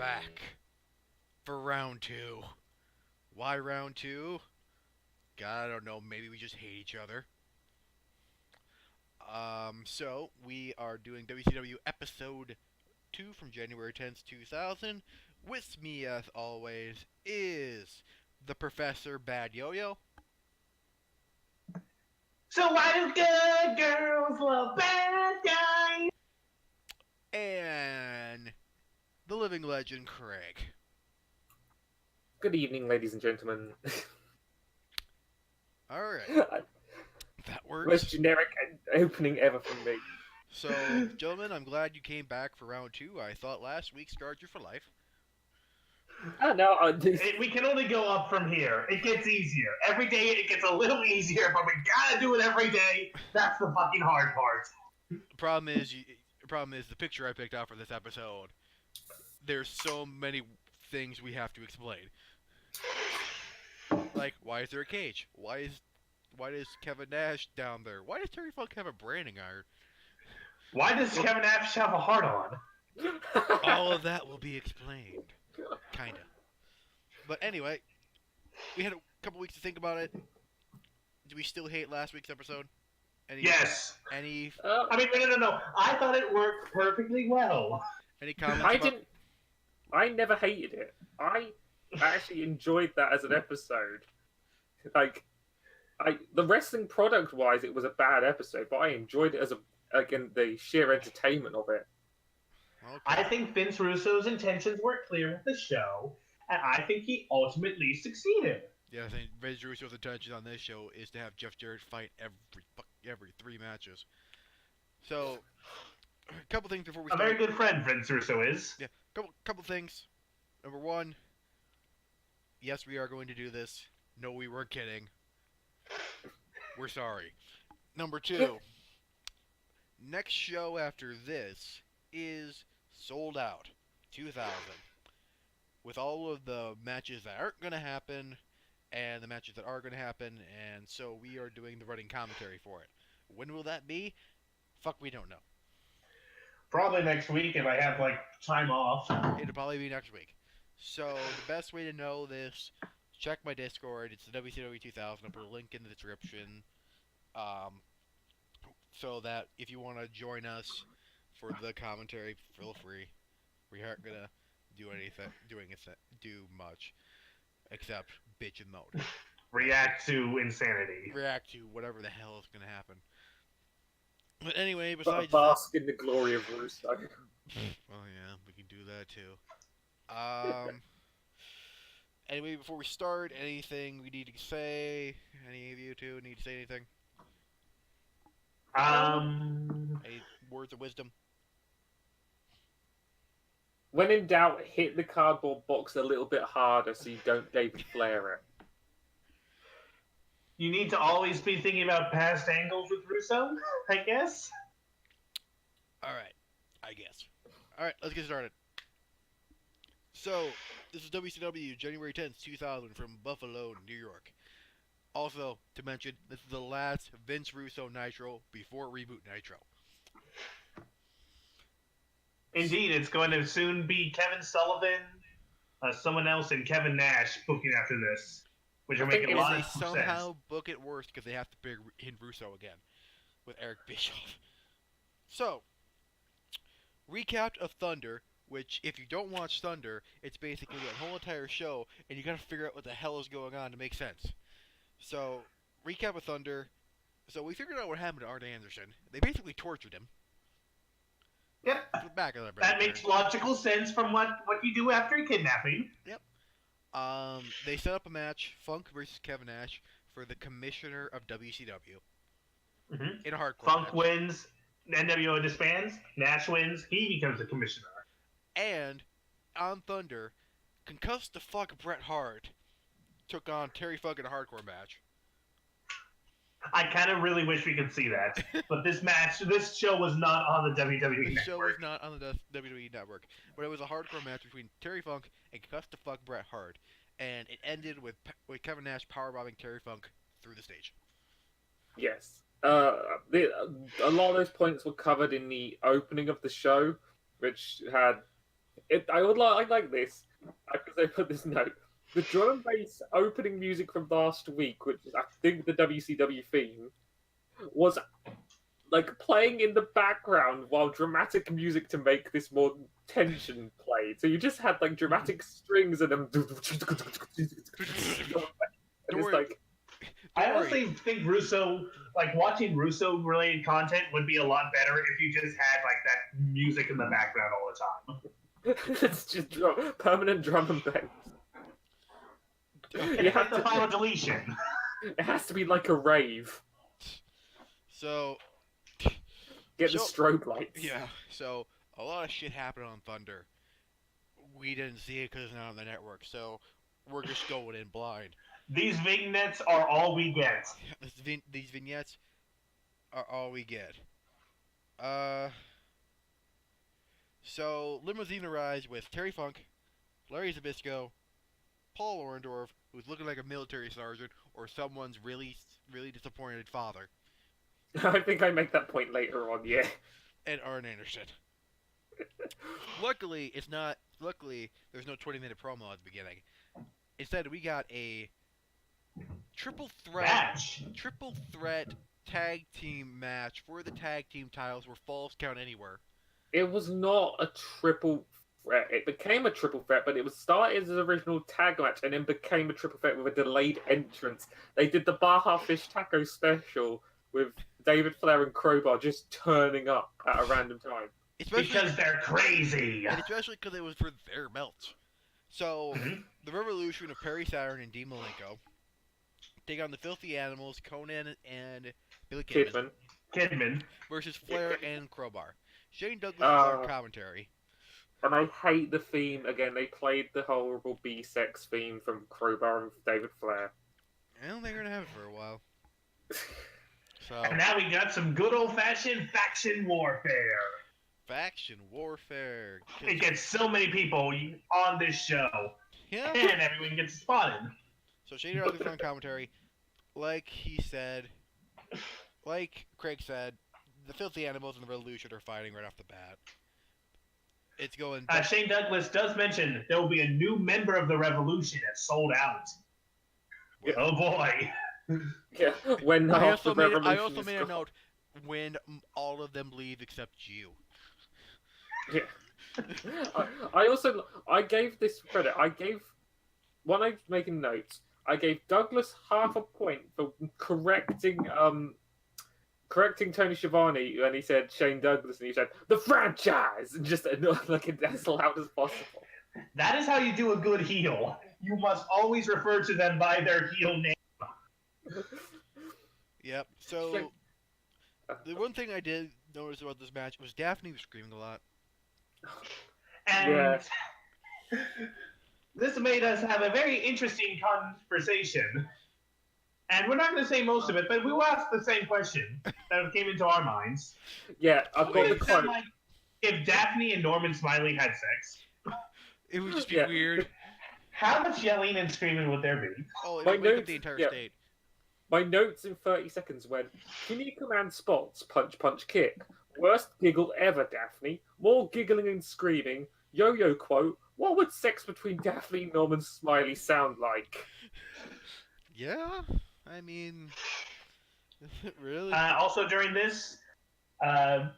back for round two. Why round two? God, I don't know. Maybe we just hate each other. So we are doing WCW episode 2 from January 10th, 2000. With me, as always, is the Professor Bad Yo-Yo. So why do good girls love bad guys? And the living legend, Craig. Good evening, ladies and gentlemen. Alright, that works. Most generic opening ever from me. So, gentlemen, I'm glad you came back for round 2. I thought last week scarred you for life. We can only go up from here. It gets easier. Every day it gets a little easier, but we gotta do it every day. That's the fucking hard part. The problem is the picture I picked out for this episode. There's so many things we have to explain. Like, why is there a cage? Why does Kevin Nash down there? Why does Terry Funk have a branding iron? Why does Kevin Nash have a heart on? All of that will be explained. Kinda. But anyway, we had a couple weeks to think about it. Do we still hate last week's episode? Yes. Any I mean, no. I thought it worked perfectly well. comments? I never hated it. I actually enjoyed that as an episode. The wrestling product wise, it was a bad episode, but I enjoyed it as in the sheer entertainment of it. Okay. I think Vince Russo's intentions were clear with the show, and I think he ultimately succeeded. Yeah, I think Vince Russo's intention on this show is to have Jeff Jarrett fight every 3 matches. So, a couple things before we start. A very good friend, Vince Russo is. Yeah, couple things. Number one, yes, we are going to do this. No, we weren't kidding. We're sorry. Number two, next show after this is Sold Out 2000. With all of the matches that aren't going to happen and the matches that are going to happen, and so we are doing the running commentary for it. When will that be? Fuck, we don't know. Probably next week if I have, time off. It'll probably be next week. So, the best way to know this, check my Discord. It's the WCW 2000. I'll put a link in the description. So that if you want to join us for the commentary, feel free. We aren't going to do much except bitch and moan. React to insanity. React to whatever the hell is going to happen. But anyway, besides bask in the glory of Russo. Well, yeah, we can do that too. Anyway, before we start, anything we need to say? Any of you two need to say anything? Any words of wisdom? When in doubt, hit the cardboard box a little bit harder so you don't David Flair it. You need to always be thinking about past angles with Russo, I guess. Alright, I guess. Alright, let's get started. So, this is WCW, January 10th, 2000, from Buffalo, New York. Also, to mention, this is the last Vince Russo Nitro before Reboot Nitro. Indeed, it's going to soon be Kevin Sullivan, someone else, and Kevin Nash booking after this, which will make it a lot of sense. They somehow book it worse because they have to bring in Russo again with Eric Bischoff. So, recap of Thunder, which if you don't watch Thunder, it's basically a whole entire show, and you got to figure out what the hell is going on to make sense. So, recap of Thunder. So we figured out what happened to Arn Anderson. They basically tortured him. Yep. That makes logical sense from what you do after a kidnapping. Yep. They set up a match, Funk versus Kevin Nash, for the commissioner of WCW. Mm-hmm. In a hardcore Funk match. wins, NWO disbands, Nash wins, he becomes the commissioner. And, on Thunder, concussed the fuck Bret Hart took on Terry Funk in a hardcore match. I kind of really wish we could see that. But this show was not on the WWE Network. This show was not on the WWE Network. But it was a hardcore match between Terry Funk and concussed the fuck Bret Hart. And it ended with Kevin Nash powerbombing Terry Funk through the stage. Yes. A lot of those points were covered in the opening of the show, which had I like this because I put this note. The drum and bass opening music from last week, which is I think the WCW theme, was like playing in the background while dramatic music to make this more tension played. So you just had like dramatic strings and them, and it's like I honestly think Russo, like watching Russo related content would be a lot better if you just had like that music in the background all the time. it's just permanent drum and bass. You have the final deletion. It has to be like a rave. So Get the strobe lights. Yeah. So a lot of shit happened on Thunder. We didn't see it because it's not on the network. So we're just going in blind. These vignettes are all we get. These vignettes are all we get. So limousine arrives with Terry Funk, Larry Zbyszko, Paul Orndorff, who's looking like a military sergeant or someone's really, really disappointed father, I think I make that point later on, yeah. and Arn Anderson. Luckily, it's not. Luckily, there's no 20-minute promo at the beginning. Instead, we got a triple threat tag team match for the tag team titles where falls count anywhere. It was not a triple threat. It became a triple threat, but it was started as an original tag match and then became a triple threat with a delayed entrance. They did the Baja Fish Taco special with David Flair and Crowbar just turning up at a random time. Because they're crazy. And especially because it was for their belts. So, the Revolution of Perry Saturn and Dean Malenko take on the Filthy Animals, Conan and Billy Kidman. Versus Flair and Crowbar. Shane Douglas on commentary. And I hate the theme again. They played the horrible B-sex theme from Crowbar and David Flair. I don't think they're going to have it for a while. So, and now we got some good old-fashioned faction warfare. Faction warfare. It gets so many people on this show. Yeah. And everyone gets spotted. So Shane Douglas on commentary. Like he said, like Craig said, the Filthy Animals and the Revolution are fighting right off the bat. It's going. Shane Douglas does mention there will be a new member of the Revolution that sold out. What? Oh boy. Yeah. When I also made a note when all of them leave except you. Yeah. I gave this credit. When I was making notes, I gave Douglas half a point for correcting Tony Schiavone when he said Shane Douglas and he said the franchise and just like as loud as possible. That is how you do a good heel. You must always refer to them by their heel name. Yep. So the one thing I did notice about this match was Daphne was screaming a lot. And this made us have a very interesting conversation. And we're not going to say most of it, but we will ask the same question that came into our minds. Yeah, I've got the quote. Like, if Daphne and Norman Smiley had sex, it would just be weird. How much yelling and screaming would there be? Oh, it would wake up the entire state. My notes in 30 seconds went, can you command spots, punch, punch, kick? Worst giggle ever, Daphne. More giggling and screaming. Yo-yo quote, what would sex between Daphne and Norman Smiley sound like? Yeah, I mean, really? Also during this,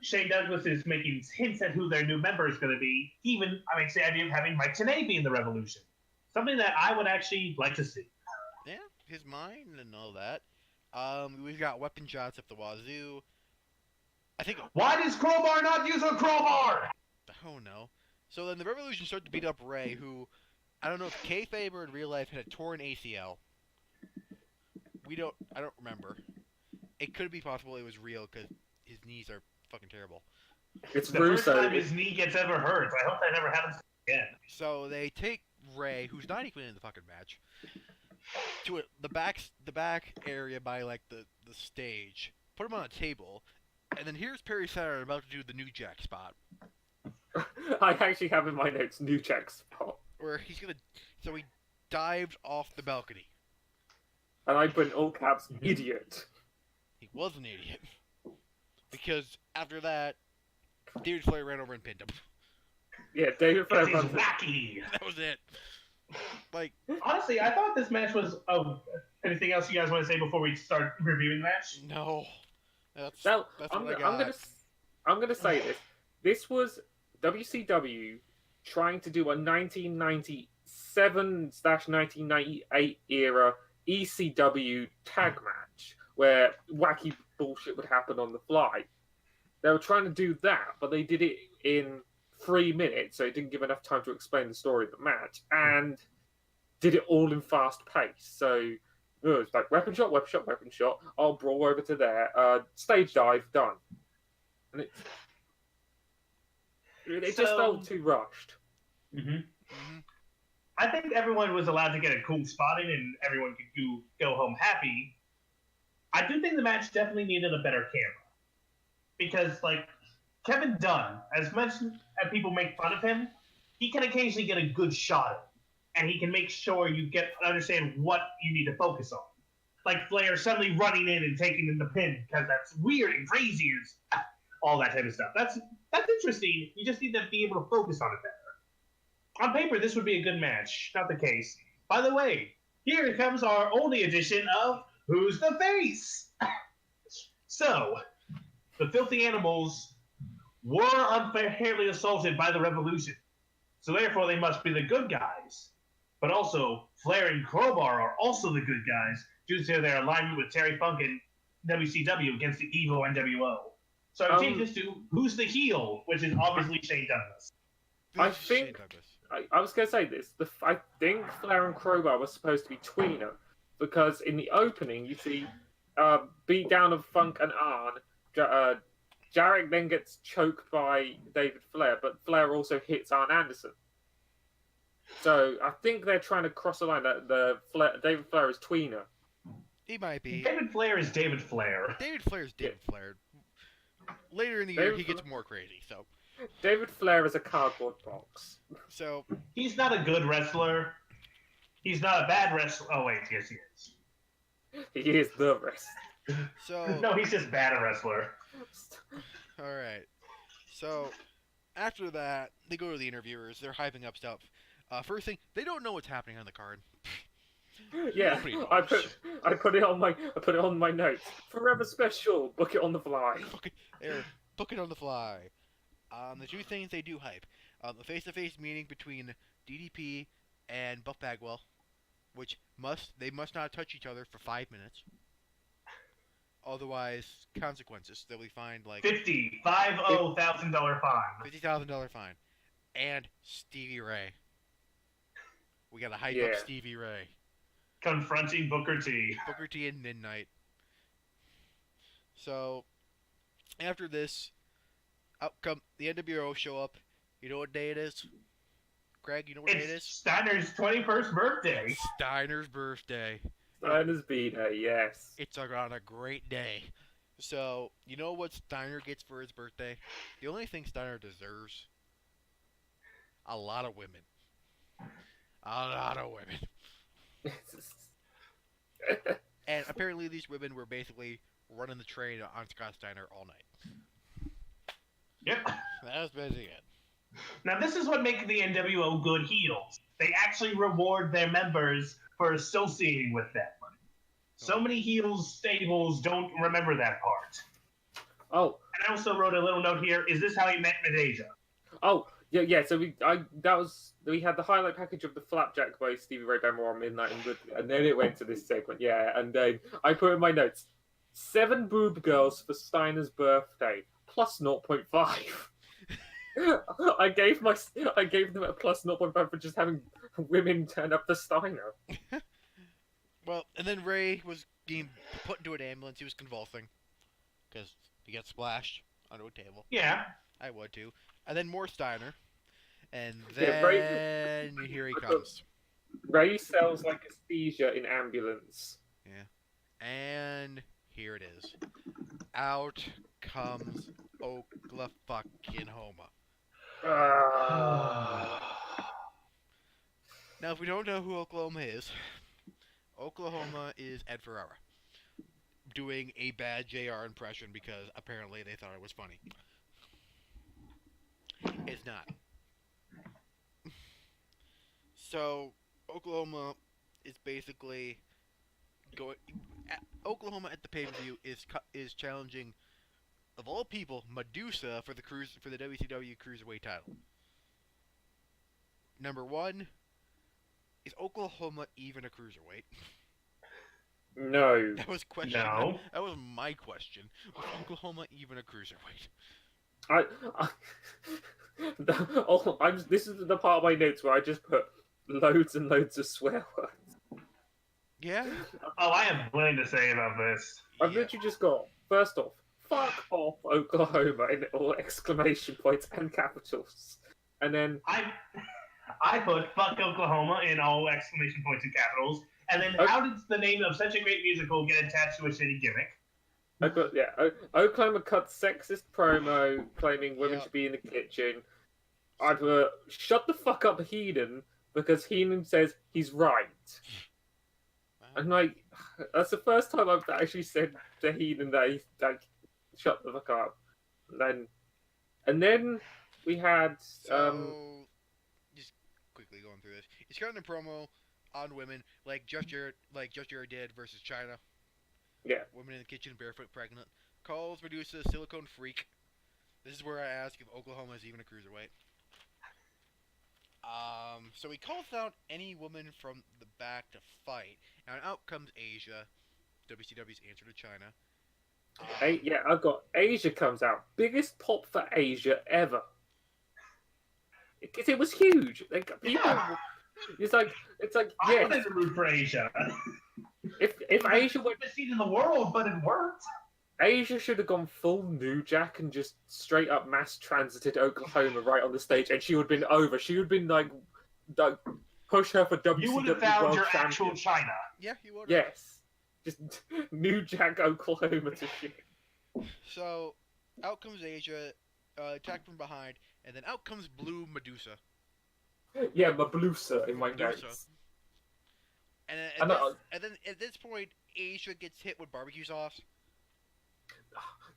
Shane Douglas is making hints at who their new member is going to be. Even, I mean, the idea of having Mike Tenay be in the Revolution. Something that I would actually like to see. Yeah, his mind and all that. We've got weapon shots up the wazoo. I think. Why does Crowbar not use a crowbar? Oh no. So then the Revolution start to beat up Ray, who I don't know if kayfabe or in real life had a torn ACL. I don't remember. It could be possible it was real because his knees are fucking terrible. It's the first time his knee gets ever hurt. I hope that never happens again. So they take Ray, who's not even in the fucking match, to the back area by like the stage. Put him on a table, and then here's Perry Saturn about to do the New Jack spot. I actually have in my notes New Jack spot. Where he's gonna. So he dived off the balcony. And I put in all caps, idiot. He was an idiot. Because after that, David Flair ran over and pinned him. Yeah, David Flair Because he's runs it. wacky. That was it. Like, Honestly, I thought this match was. Oh, anything else you guys want to say before we start reviewing the match? no. That's Now, that's I'm, what I I'm got. gonna say this. This was WCW trying to do a 1997/1998 era ECW tag match where wacky bullshit would happen on the fly. They were trying to do that, but they did it in 3 minutes, so it didn't give enough time to explain the story of the match, and did it all in fast pace. So it was like weapon shot, weapon shot, weapon shot. I'll brawl over to there. Stage dive, done. And it just felt too rushed. Mm-hmm. Hmm. I think everyone was allowed to get a cool spot in, and everyone could go home happy. I do think the match definitely needed a better camera because, like, Kevin Dunn, as much as people make fun of him, he can occasionally get a good shot of it, and he can make sure you understand what you need to focus on. Like Flair suddenly running in and taking in the pin because that's weird and crazy, and all that type of stuff. That's interesting. You just need to be able to focus on it better. On paper, this would be a good match. Not the case. By the way, here comes our only edition of Who's the Face? So, the filthy animals were unfairly assaulted by the Revolution. So therefore, they must be the good guys. But also, Flair and Crowbar are also the good guys due to their alignment with Terry Funk and WCW against the evil NWO. So I changed this to Who's the Heel, which is obviously Shane Douglas. I think I was going to say this. I think Flair and Crowbar were supposed to be tweener because in the opening you see beat down of Funk and Arn. Jarek then gets choked by David Flair, but Flair also hits Arn Anderson. So I think they're trying to cross the line that David Flair is tweener. He might be. David Flair is David Flair. David Flair's David Flair. Later in the year, he gets more crazy. So David Flair is a cardboard box. So he's not a good wrestler. He's not a bad wrestler. Oh wait, yes he is. He is the wrestler. So no, he's just bad a wrestler. All right. So after that, they go to the interviewers. They're hyping up stuff. First thing, they don't know what's happening on the card. Yeah, I put it on my notes. Forever special. Book it on the fly. Book it on the fly. The two things they do hype: the face-to-face meeting between DDP and Buff Bagwell, which they must not touch each other for 5 minutes. Otherwise, consequences. They'll be fined like $50,000 fine. $50,000 fine. And Stevie Ray. We gotta hype up Stevie Ray. Confronting Booker T. Booker T and Midnight. So, after this, out come the NWO show up. You know what day it is? Greg, you know what day it is? Steiner's 21st birthday. It's Steiner's birthday. Steiner's B-Day, yes. It's on a great day. So, you know what Steiner gets for his birthday? The only thing Steiner deserves? A lot of women. A lot of women. And apparently these women were basically running the train on Scott Steiner all night. Yep. That was basically it. Now this is what makes the NWO good heels. They actually reward their members for associating with them. So many heels stables don't remember that part. Oh. And I also wrote a little note here. Is this how he met Nadeja? Oh, yeah. So we had the highlight package of the Flapjack by Stevie Ray Benoit on Midnight and then it went to this segment. Yeah, and then I put in my notes 7 boob girls for Steiner's birthday plus 0.5. I gave them a plus 0.5 for just having women turn up to Steiner. Well, and then Ray was being put into an ambulance. He was convulsing because he got splashed onto a table. Yeah. I would too. And then more Steiner. And then here he comes. Ray sells like a seizure in ambulance. Yeah. And here it is. Out comes Oklahoma. Now, if we don't know who Oklahoma is Ed Ferrara doing a bad JR impression because apparently they thought it was funny. It's not. So Oklahoma is basically going. Oklahoma at the pay per view is challenging, of all people, Medusa for the WCW Cruiserweight title. Number one, is Oklahoma even a cruiserweight? No. That was question. No. That was my question. Was Oklahoma even a cruiserweight? I this is the part of my notes where I just put loads and loads of swear words. Yeah. Oh, I have plenty to say about this. I've literally just got, first off, fuck off Oklahoma in all exclamation points and capitals. And then I put fuck Oklahoma in all exclamation points and capitals. And then how did the name of such a great musical get attached to a shitty gimmick? I put, Oklahoma cut sexist promo claiming women should be in the kitchen. I put shut the fuck up Heenan because Heenan says he's right. And like, that's the first time I've actually said to Heenan that he's like, shut the fuck up. And then we had just quickly going through this. He's cutting a promo on women like Jeff Jarrett did versus China. Yeah. Women in the kitchen, barefoot, pregnant. Calls Medusa silicone freak. This is where I ask if Oklahoma is even a cruiserweight. So he calls out any woman from the back to fight. Now out comes Asia, WCW's answer to China. I've got Asia comes out. Biggest pop for Asia ever. It was huge. Like people, it's like I wanted to root for Asia. If Asia went the seed in the world, but it worked. Asia should have gone full New Jack and just straight up mass transited Oklahoma right on the stage, and she would have been over. She would have been like push her for WCW You would have found World your Champion. actual China. Yeah, you would. Yes, just New Jack Oklahoma to shit. So out comes Asia, attacked from behind, and then out comes Blue Medusa. Yeah, Mablusa in my Medusa. notes. And then at this point, Asia gets hit with barbecue sauce.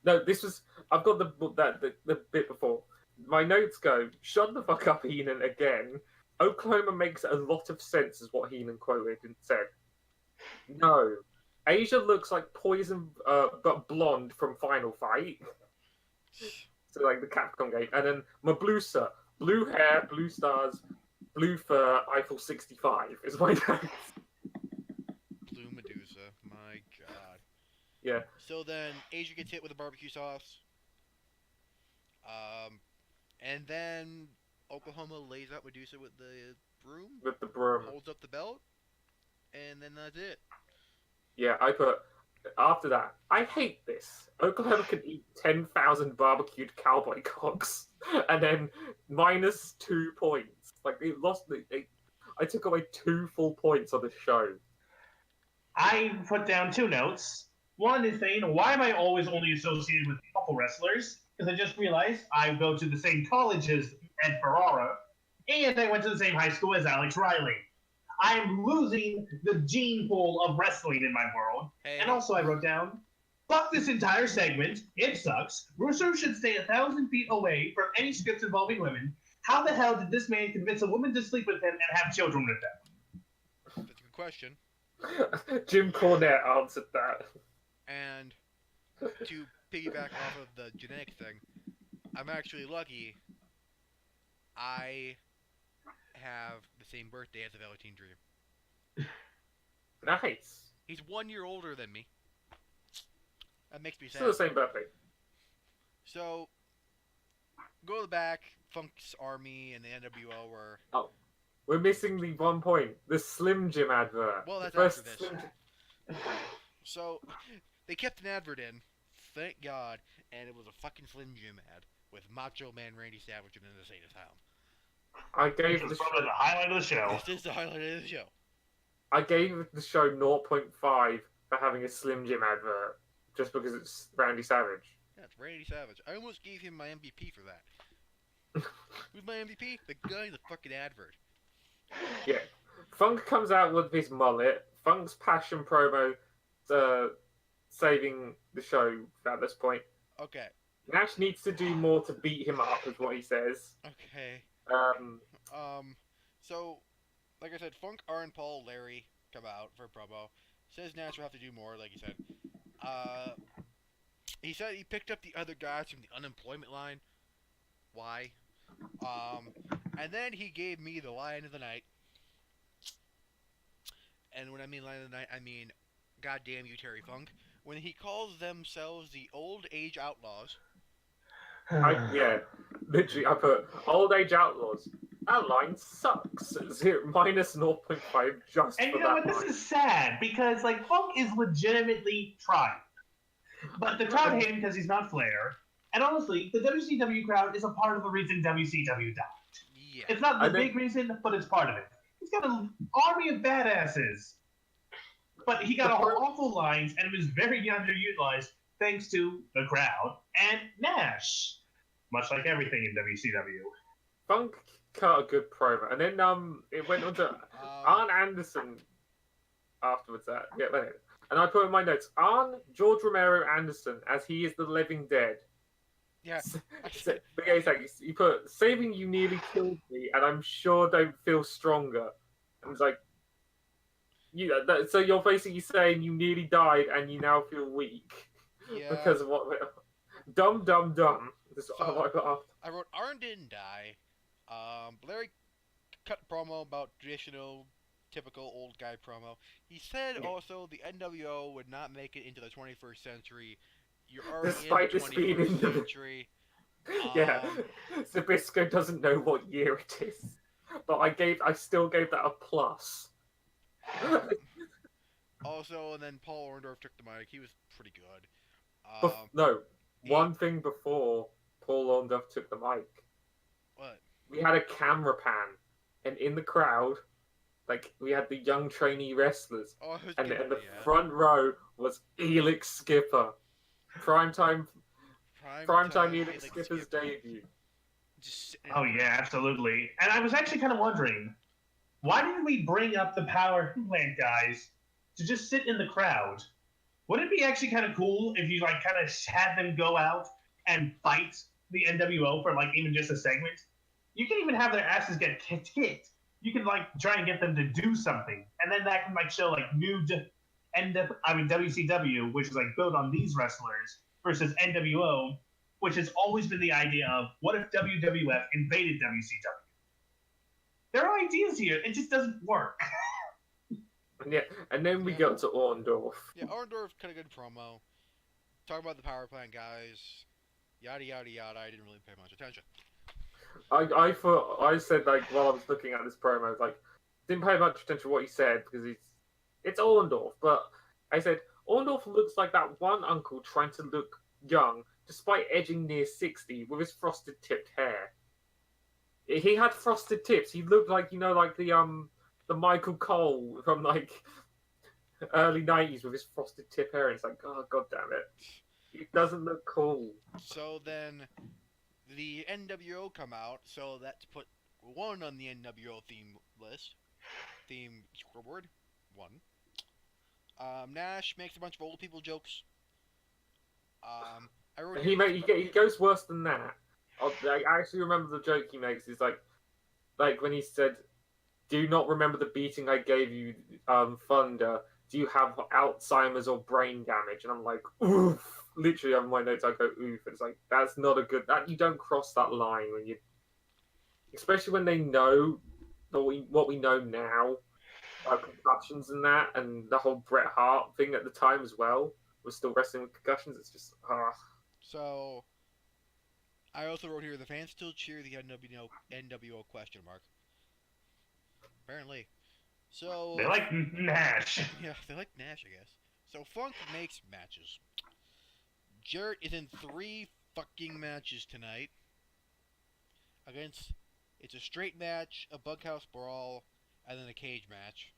No, this was. I've got the bit before. My notes go, shut the fuck up, Heenan, again. Oklahoma makes a lot of sense, is what Heenan quoted and said. No. Asia looks like Poison, but blonde from Final Fight. So, like, the Capcom game. And then Mablusa, blue hair, blue stars, blue fur, Eiffel 65 is my notes. Blue Medusa, my god. Yeah. So then Asia gets hit with a barbecue sauce. And then Oklahoma lays out Medusa with the broom. With the broom. Holds up the belt. And then that's it. Yeah, I put, after that, I hate this. Oklahoma can eat 10,000 barbecued cowboy cocks and then -2 points. Like, they lost, I took away 2 full points on the show. I put down 2 notes. One is saying, why am I always only associated with couple wrestlers? Because I just realized I go to the same college as Ed Ferrara, and I went to the same high school as Alex Riley. I'm losing the gene pool of wrestling in my world. Hey. And also I wrote down, fuck this entire segment. It sucks. Russo should stay 1,000 feet away from any scripts involving women. How the hell did this man convince a woman to sleep with him and have children with him? That's a good question. Jim Cornette answered that. And to piggyback off of the genetic thing, I'm actually lucky. I have the same birthday as the Velveteen Dream. Nice. He's 1 year older than me. That makes me sad. Still the same birthday. So, go to the back. Funk's Army and the NWO were... Oh, we're missing the 1 point. The Slim Jim advert. Well, that's The after first this. So, they kept an advert in. Thank God. And it was a fucking Slim Jim ad with Macho Man Randy Savage in the State of Town. I gave This the is probably the highlight of the show. This is the highlight of the show. I gave the show 0.5 for having a Slim Jim advert, just because it's Randy Savage. Yeah, it's Randy Savage. I almost gave him my MVP for that. Who's my MVP? The guy in the fucking advert. Yeah. Funk comes out with his mullet. Funk's passion promo, saving the show at this point. Okay. Nash needs to do more to beat him up, is what he says. Okay. Um, So, like I said, Funk, Arn, Paul, Larry come out for a promo. Says Nash will have to do more, like he said. Uh, he said he picked up the other guys from the unemployment line. Why? Um, and then he gave me the line of the night. And when I mean line of the night, I mean, goddamn you, Terry Funk. When he calls themselves the Old Age Outlaws. Yeah, literally, I put Old Age Outlaws. That line sucks. Minus 0.5 just And for you know that what? line. This is sad because like Funk is legitimately trying, but the crowd hate him because he's not Flair. And honestly, the WCW crowd is a part of the reason WCW died. Yeah. It's not the big reason, but it's part of it. He's got an army of badasses, but he got awful lines and was very underutilized thanks to the crowd and Nash, much like everything in WCW. Funk cut a good promo, and then it went on to Arn Anderson afterwards. And I put in my notes Arn George Romero Anderson as he is the living dead. Yeah. You put saving you nearly killed me, and I'm sure don't feel stronger. And it's like, so you're basically saying you nearly died and you now feel weak because of what? Dumb. This is what I put after. I wrote Arn didn't die. Larry cut a promo about traditional, typical old guy promo. He said also the NWO would not make it into the 21st century. You're already Despite in the 21st century. Yeah, Zabisco doesn't know what year it is, but I still gave that a plus. Also, and then Paul Orndorff took the mic. He was pretty good. One thing before Paul Orndorff took the mic. What? We had a camera pan, and in the crowd, like we had the young trainee wrestlers, and the front row was Elix Skipper, primetime Elix Skipper's debut. Oh yeah, absolutely. And I was actually kind of wondering, why didn't we bring up the Power Plant guys to just sit in the crowd? Wouldn't it be actually kind of cool if you like kind of had them go out and fight the NWO for like even just a segment? You can even have their asses get kicked. You can like try and get them to do something, and then that can like show like WCW, which is like built on these wrestlers, versus NWO, which has always been the idea of what if WWF invaded WCW? There are ideas here, it just doesn't work. Yeah, and then we got to Orndorff. Yeah, Orndorff cut a good promo. Talk about the power plant guys. Yada yada yada. I didn't really pay much attention. I said like while I was looking at this promo, like didn't pay much attention to what he said because it's Orndorff, but I said Orndorff looks like that one uncle trying to look young despite edging near 60 with his frosted tipped hair. He had frosted tips. He looked like like the Michael Cole from like early 90s with his frosted tip hair. And it's like, oh god damn it, he doesn't look cool. So then the NWO come out, so that's put one on the NWO theme list. Theme scoreboard. One. Nash makes a bunch of old people jokes. He goes worse than that. I actually remember the joke he makes is like when he said, "Do you not remember the beating I gave you, Thunder? Do you have Alzheimer's or brain damage?" And I'm like, oof. Literally on my notes I go oof. It's like that's not a good. That you don't cross that line when you, especially when they know what we know now, about concussions and that, and the whole Bret Hart thing at the time as well was still wrestling with concussions. It's just So I also wrote here the fans still cheer the NWO question mark. Apparently. So they like Nash. Yeah, they like Nash, I guess. So Funk makes matches. Jarrett is in 3 fucking matches tonight. It's a straight match, a bughouse brawl, and then a cage match.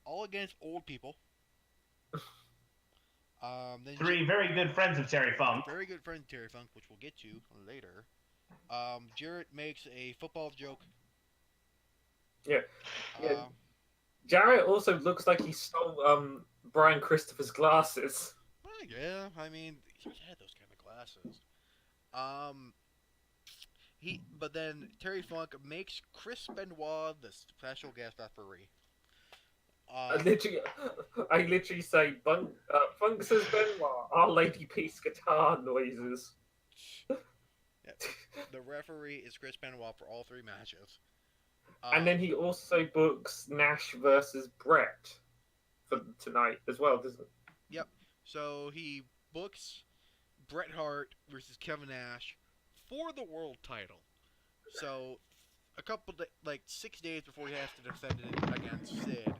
All against old people. Then 3 very good friends of Terry Funk. Very good friends of Terry Funk, which we'll get to later. Jarrett makes a football joke. Yeah. Jarrett also looks like he stole Brian Christopher's glasses. Well, yeah, I mean, he had those kind of glasses. But then Terry Funk makes Chris Benoit the special guest referee. I literally say, Funk says Benoit, Our Lady Peace guitar noises. Yeah, the referee is Chris Benoit for all 3 matches. And then he also books Nash versus Brett for tonight as well, doesn't it? Yep. So he books Bret Hart versus Kevin Nash for the world title. So like 6 days before he has to defend it against Sid,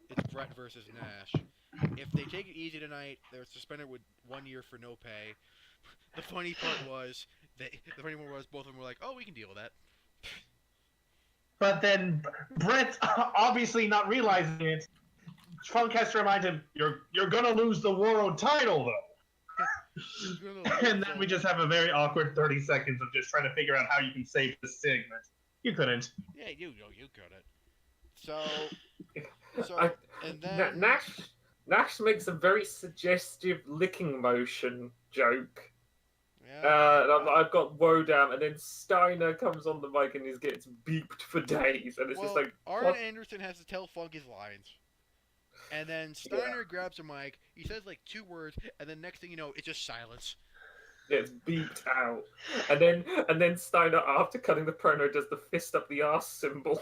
it's Bret versus Nash. If they take it easy tonight, they're suspended with 1 year for no pay. The funny part was both of them were like, "Oh, we can deal with that." But then Brett, obviously not realizing it, Funk has to remind him, "You're gonna lose the world title though." And then we just have a very awkward 30 seconds of just trying to figure out how you can save this segment. You couldn't. Yeah, you couldn't. So and then Nash makes a very suggestive licking motion joke. yeah. And I've got woe down, and then Steiner comes on the mic and he gets beeped for days, and it's just like Arn Anderson has to tell Funk his lines, and then Steiner grabs a mic. He says like 2 words, and then next thing you know, it's just silence. Gets beeped out, and then Steiner, after cutting the promo, does the fist up the arse symbol.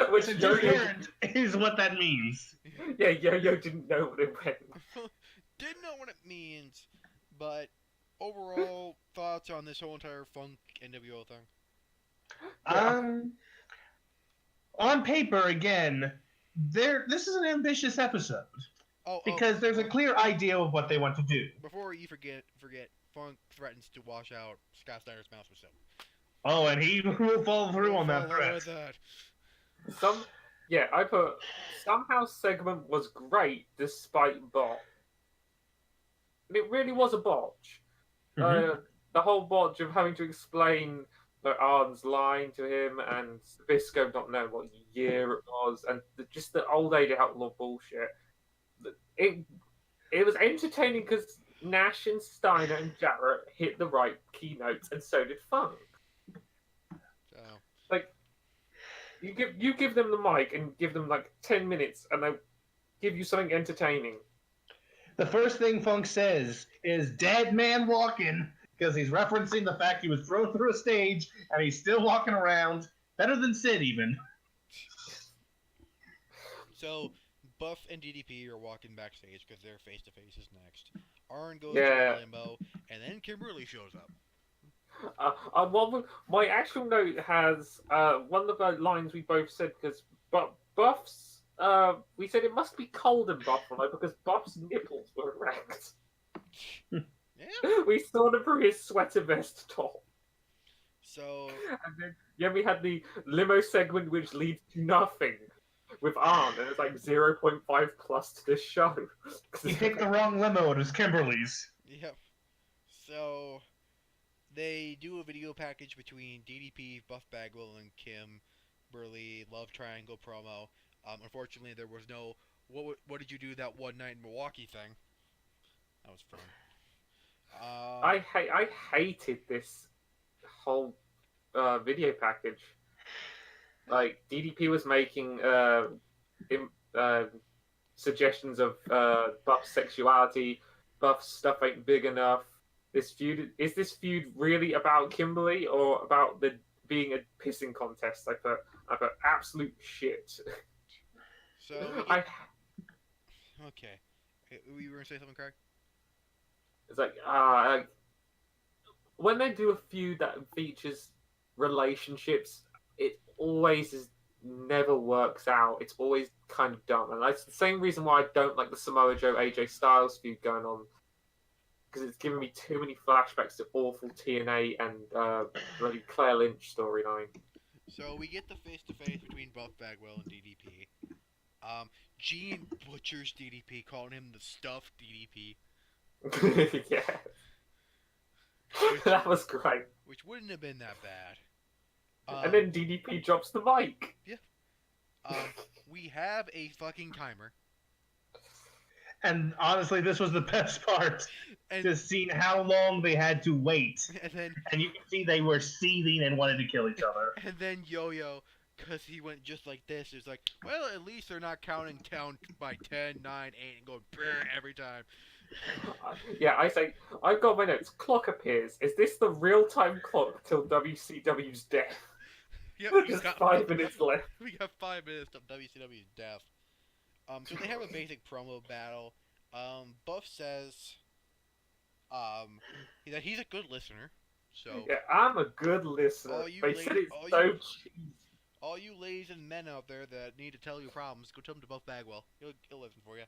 Which is what that means. Yeah, Yo-Yo didn't know what it meant. Didn't know what it means, but overall thoughts on this whole entire Funk NWO thing? On paper, again, this is an ambitious episode. Because there's a clear idea of what they want to do. Before you forget, Funk threatens to wash out Scott Steiner's mouth with soap. Oh, and he will fall through on that threat. I put somehow segment was great despite botch. It really was a botch. Mm-hmm. The whole botch of having to explain Arn's lying to him and Visco not knowing what year it was, and just the old age outlaw bullshit. It was entertaining because Nash and Steiner and Jarrett hit the right keynotes, and so did Funk. So, like, you give them the mic and give them like 10 minutes, and they'll give you something entertaining. The first thing Funk says is "dead man walking," because he's referencing the fact he was thrown through a stage and he's still walking around. Better than Sid, even. So, Buff and DDP are walking backstage because their face-to-face is next. Arn goes Yeah. to limbo, and then Kimberly shows up. My actual note has one of the lines we both said, because Buff's, we said it must be cold in Buff tonight because Buff's nipples were erect. Yeah. We saw them through his sweater vest top. So, And then we had the limo segment which leads to nothing with Arn, and it's like 0.5 plus to this show. He picked the wrong limo. It was Kimberly's. yep. So, they do a video package between DDP, Buff Bagwell, and Kim Burley love triangle promo. Unfortunately, there was no what did you do that one night in Milwaukee thing. That was fun. I hated this whole video package. Like, DDP was making suggestions of Buff's sexuality. Buff's stuff ain't big enough. Is this feud really about Kimberly or about the being a pissing contest? I put absolute shit. So okay, you were gonna say something, Craig? It's like when they do a feud that features relationships, it always never works out. It's always kind of dumb, and that's the same reason why I don't like the Samoa Joe AJ Styles feud going on, because it's giving me too many flashbacks to awful TNA and bloody Claire Lynch storyline. So we get the face-to-face between Buff Bagwell and DDP. Gene butchers DDP, calling him the stuffed DDP. Yeah. That was great. Which wouldn't have been that bad. And then DDP drops the mic. Yeah. We have a fucking timer. And honestly, this was the best part. And Just seeing how long they had to wait. and then And you can see they were seething and wanted to kill each other. and then Yo-Yo, because he went just like this, is like, well, at least they're not counting down by 10, 9, 8, and going brr every time. Yeah, I say, I've got my notes. Clock appears. Is this the real-time clock till WCW's death? Yep, Just 5 minutes left. We got 5 minutes of WCW's death. So they have a basic promo battle. Buff says, that he's a good listener. So Yeah, I'm a good listener. All you They ladies- said it's all so you- cheesy. all you ladies and men out there that need to tell you problems, go tell them to Buff Bagwell. He'll listen for you.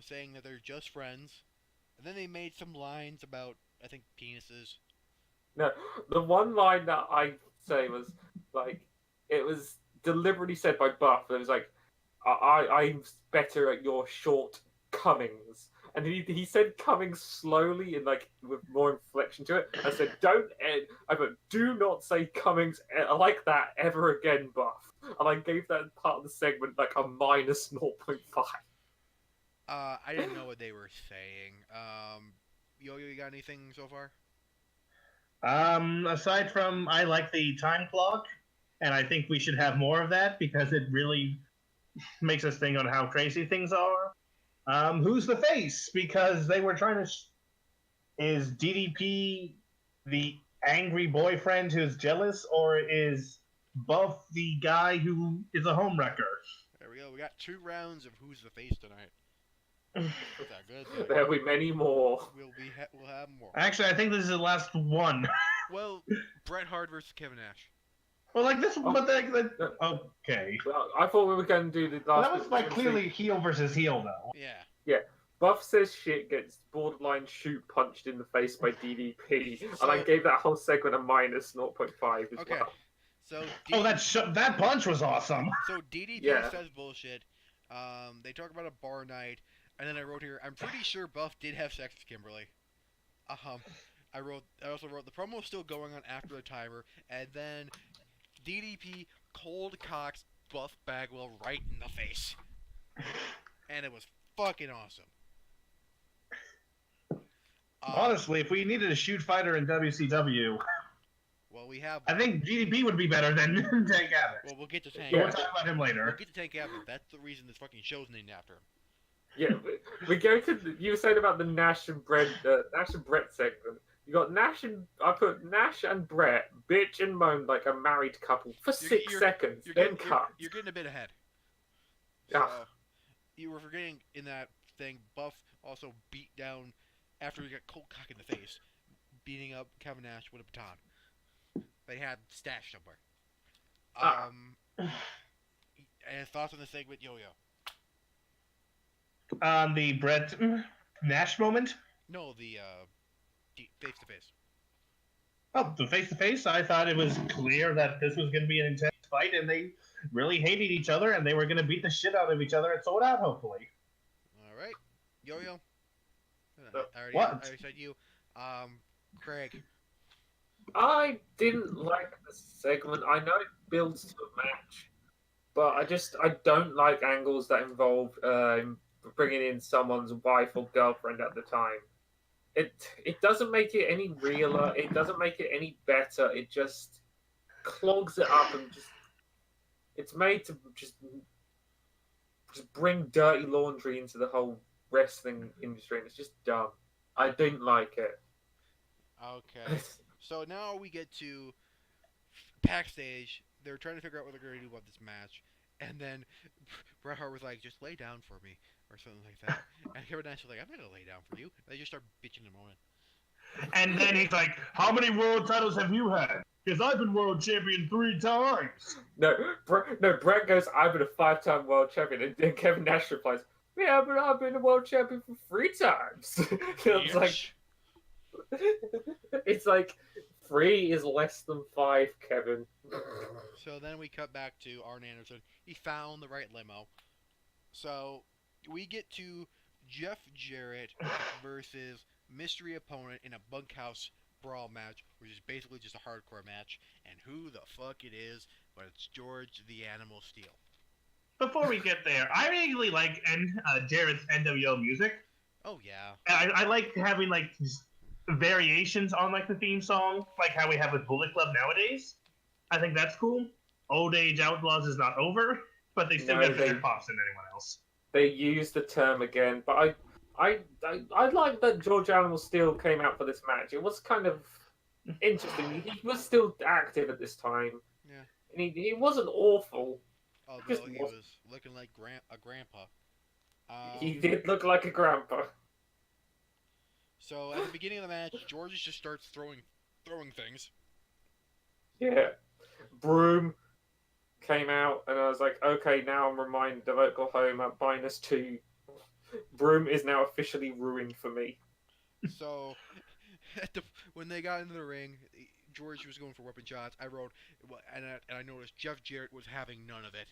Saying that they're just friends. And then they made some lines about, I think, penises. No, the one line that I say was like, it was deliberately said by Buff. It was like, I'm better at your shortcomings. And he said coming slowly and like with more inflection to it. I said, I put, do not say Cummings like that ever again, Buff. And I gave that part of the segment like a minus 0.5. I didn't know what they were saying. Yo-Yo, you got anything so far? Aside from, I like the time clock, and I think we should have more of that because it really makes us think on how crazy things are. Who's the face? Because they were trying to. Is DDP the angry boyfriend who's jealous, or is Buff the guy who is a homewrecker? There we go. We got 2 rounds of Who's the Face tonight. Is that good? There'll be many more. We'll have more. Actually, I think this is the last one. Well, Bret Hart versus Kevin Nash. Well, like this, Oh. but okay. Well, I thought we were going to do the Well, last. that was like clearly heel versus heel, though. Yeah. Buff says shit, gets borderline shoot punched in the face by DDP, So- and I gave that whole segment a minus 0.5 as Okay. well. So Oh, that punch was awesome. So DDP Yeah. says bullshit. They talk about a bar night, and then I wrote here, I'm pretty sure Buff did have sex with Kimberly. I also wrote the promo was still going on after the timer, and then DDP cold cocks Buff Bagwell right in the face, and it was fucking awesome. Honestly, if we needed a shoot fighter in WCW, well, we have. I think GDP would be better than Tank Abbott. Well, we'll get to Tank. But we'll Abbott. talk about him We'll later. get to Tank Abbott. That's the reason this fucking show's named after him. Yeah, we go to you were saying about the Nash and Brett segment. You got I put Nash and Brett bitch and moan like a married couple for 6 seconds, then cut. You're getting a bit ahead. Yeah. So, you were forgetting in that thing, Buff also beat down after he got cold cock in the face, beating up Kevin Nash with a baton. They had stashed somewhere. And thoughts on the segment, Yo-Yo? The Brett Nash moment. No, the face to face. Oh, the face-to-face, I thought it was clear that this was going to be an intense fight, and they really hated each other, and they were going to beat the shit out of each other and sold out, hopefully. All right, Yo-Yo. I already said you. Craig. I didn't like the segment. I know it builds to a match, but I don't like angles that involve bringing in someone's wife or girlfriend at the time. It doesn't make it any realer. It doesn't make it any better. It just clogs it up and just it's made to just bring dirty laundry into the whole wrestling industry, and it's just dumb. I didn't like it. Okay. So now we get to backstage. They're trying to figure out what they're going to do about this match. And then Bret Hart was like, just lay down for me. Or something like that. And Kevin Nash was like, I'm not going to lay down for you. They just start bitching in a moment. And then he's like, how many world titles have you had? Because I've been world champion 3 times. No, Brett goes, I've been a 5-time world champion. And then Kevin Nash replies, yeah, but I've been a world champion for 3 times. It's like 3 is less than 5, Kevin. So then we cut back to Arn Anderson. He found the right limo. So we get to Jeff Jarrett versus mystery opponent in a bunkhouse brawl match, which is basically just a hardcore match. And who the fuck it is, but it's George the Animal Steel. before we get there, I really like Jarrett's NWO music. Oh yeah. I like having like variations on like the theme song, like how we have with Bullet Club nowadays. I think that's cool. Old Age Outlaws is not over, but they still No, get better pops than anyone else. They used the term again, but I like that George Animal Steel came out for this match. It was kind of interesting. He was still active at this time. Yeah. And he wasn't awful. Although he was looking like a grandpa. He did look like a grandpa. So at the beginning of the match, George just starts throwing things. Yeah. Broom came out, and I was like, okay, now I'm reminded of Oklahoma -2. Broom is now officially ruined for me. So when they got into the ring, George was going for weapon shots. I wrote, and I noticed Jeff Jarrett was having none of it.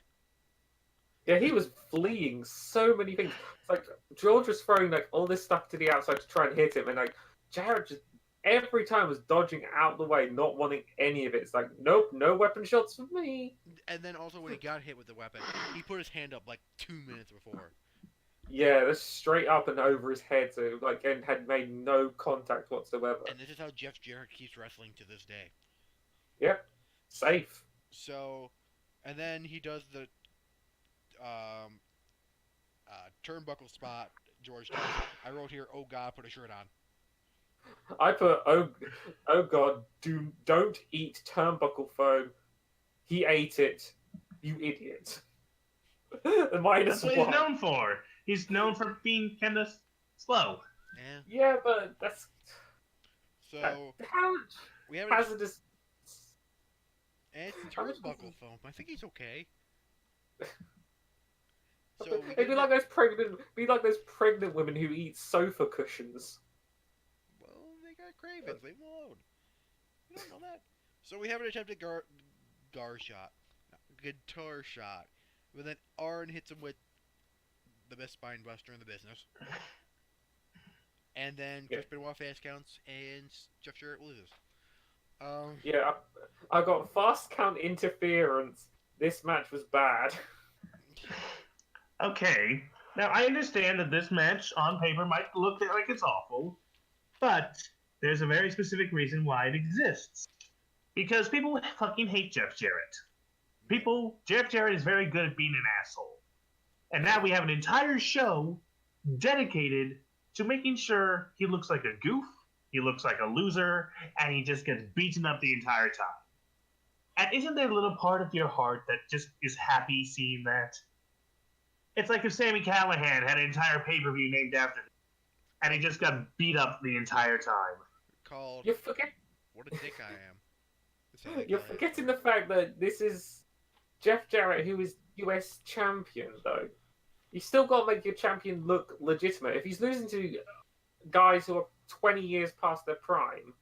Yeah, he was fleeing so many things. It's like George was throwing like all this stuff to the outside to try and hit him, and like Jarrett just every time was dodging out the way, not wanting any of it. It's like, nope, no weapon shots for me. And then also when he got hit with the weapon, he put his hand up like 2 minutes before. Yeah, that's straight up and over his head, so like, and had made no contact whatsoever. And this is how Jeff Jarrett keeps wrestling to this day. Yep, safe. So, and then he does the turnbuckle spot. George does. I wrote here, "Oh God, put a shirt on." I put, oh God, don't eat turnbuckle foam. He ate it, you idiot. That's what he's known for. He's known for being kind of slow. Yeah. Yeah, but that's so how we have hazardous. and it's turnbuckle foam. I think he's okay. So It'd be like those pregnant women who eat sofa cushions. Well, they got cravings. Leave them alone. You don't know that. So we have an attempted guitar shot, but then Arn hits him with the best spine buster in the business, and then Chris Benoit fast counts, and Jeff Jarrett loses. Yeah, I got fast count interference. This match was bad. Okay, now I understand that this match on paper might look like it's awful, but there's a very specific reason why it exists. Because people fucking hate Jeff Jarrett. Jeff Jarrett is very good at being an asshole. And now we have an entire show dedicated to making sure he looks like a goof, he looks like a loser, and he just gets beaten up the entire time. And isn't there a little part of your heart that just is happy seeing that? It's like if Sami Callihan had an entire pay-per-view named after him, and he just got beat up the entire time. Called You forget. What a Dick I Am. You're forgetting the fact that this is Jeff Jarrett, who is US champion, though. You still got to make your champion look legitimate. If he's losing to guys who are 20 years past their prime,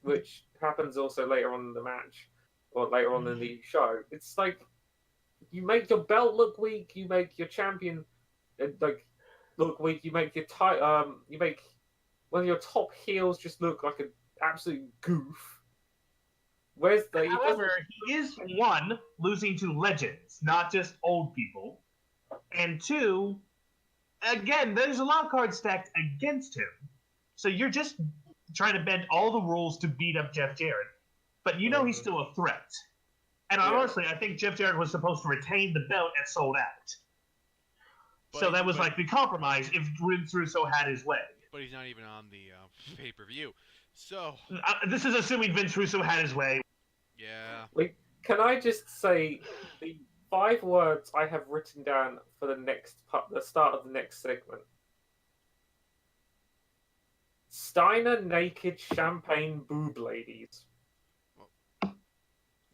which happens also later on in the match, or later on in the show, it's like you make your belt look weak, you make your champion look weak, you make you make one of your top heels just look like an absolute goof. However, he is one, losing to legends, not just old people, and two, again, there's a lot of cards stacked against him. So you're just trying to bend all the rules to beat up Jeff Jarrett, but you know he's still a threat. And honestly, I think Jeff Jarrett was supposed to retain the belt and sold out. So that was like the compromise if Vince Russo had his way. But he's not even on the pay-per-view. So this is assuming Vince Russo had his way. Yeah. Wait, can I just say the 5 words I have written down for the next part, the start of the next segment? Steiner naked champagne boob ladies.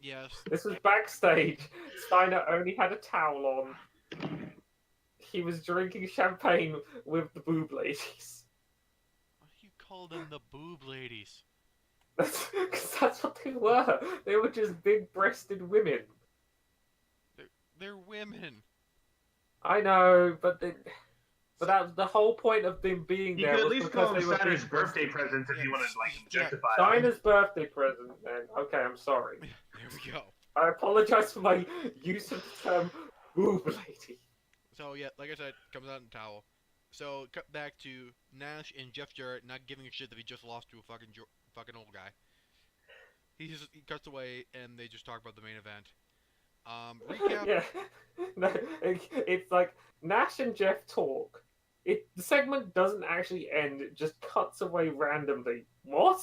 Yes. This was backstage. Steiner only had a towel on. He was drinking champagne with the boob ladies. Why do you call them the boob ladies? Because that's what they were. They were just big-breasted women. They're women. I know, but that was the whole point of them being you there. You could was at least because call they them were Steiner's big birthday presents if you want to like objectify Steiner's birthday present. Then okay, I'm sorry. There we go. I apologize for my use of the term Ooh, lady. So yeah, like I said, comes out in towel. So cut back to Nash and Jeff Jarrett not giving a shit that he just lost to a fucking old guy. He cuts away and they just talk about the main event. Recap. Yeah. No, it's like Nash and Jeff talk. The segment doesn't actually end, it just cuts away randomly. What?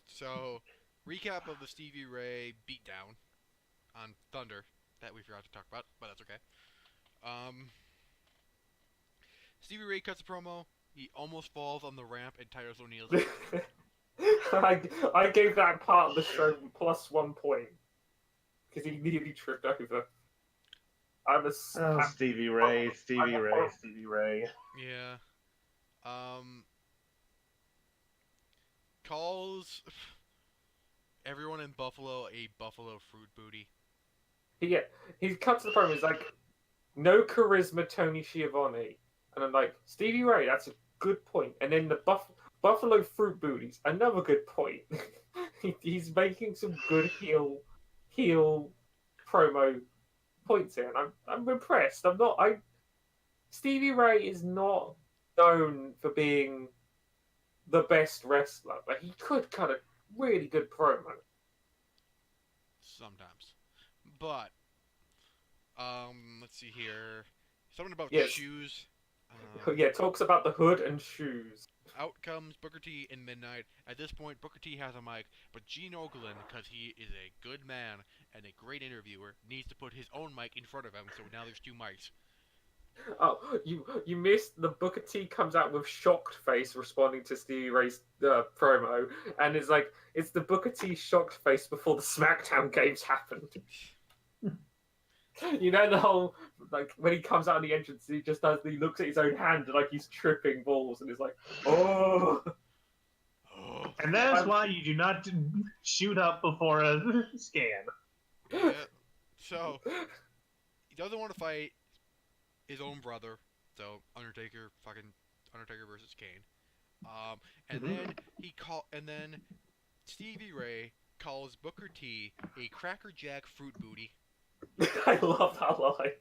So recap of the Stevie Ray beatdown on Thunder that we forgot to talk about, but that's okay. Um, Stevie Ray cuts a promo. He almost falls on the ramp and Titus O'Neil's feet. I gave that part of the show +1 point because he nearly tripped over. Stevie Ray, Stevie Ray, Stevie Ray. Yeah. Calls everyone in Buffalo a Buffalo fruit booty. Yeah, he cuts the promo. He's like, no charisma, Tony Schiavone, and I'm like, Stevie Ray, that's a good point. And then the Buffalo fruit booties, another good point. He's making some good heel promo points here, and I'm impressed. Stevie Ray is not known for being the best wrestler, but he could cut a really good promo. Sometimes. But, let's see here. Something about Yes. shoes. Yeah, talks about the hood and shoes. Out comes Booker T in Midnight. At this point, Booker T has a mic, but Gene Okerlund, because he is a good man and a great interviewer, needs to put his own mic in front of him, so now there's two mics. Oh, you missed the Booker T comes out with shocked face responding to Stevie Ray's promo, and it's the Booker T shocked face before the SmackDown games happened. You know the whole when he comes out in the entrance, he looks at his own hand like he's tripping balls, and he's like, oh. And that's why you do not shoot up before a scan. Yeah. So he doesn't want to fight his own brother, so Undertaker versus Kane. And then Stevie Ray calls Booker T a Cracker Jack fruit booty. I love that line.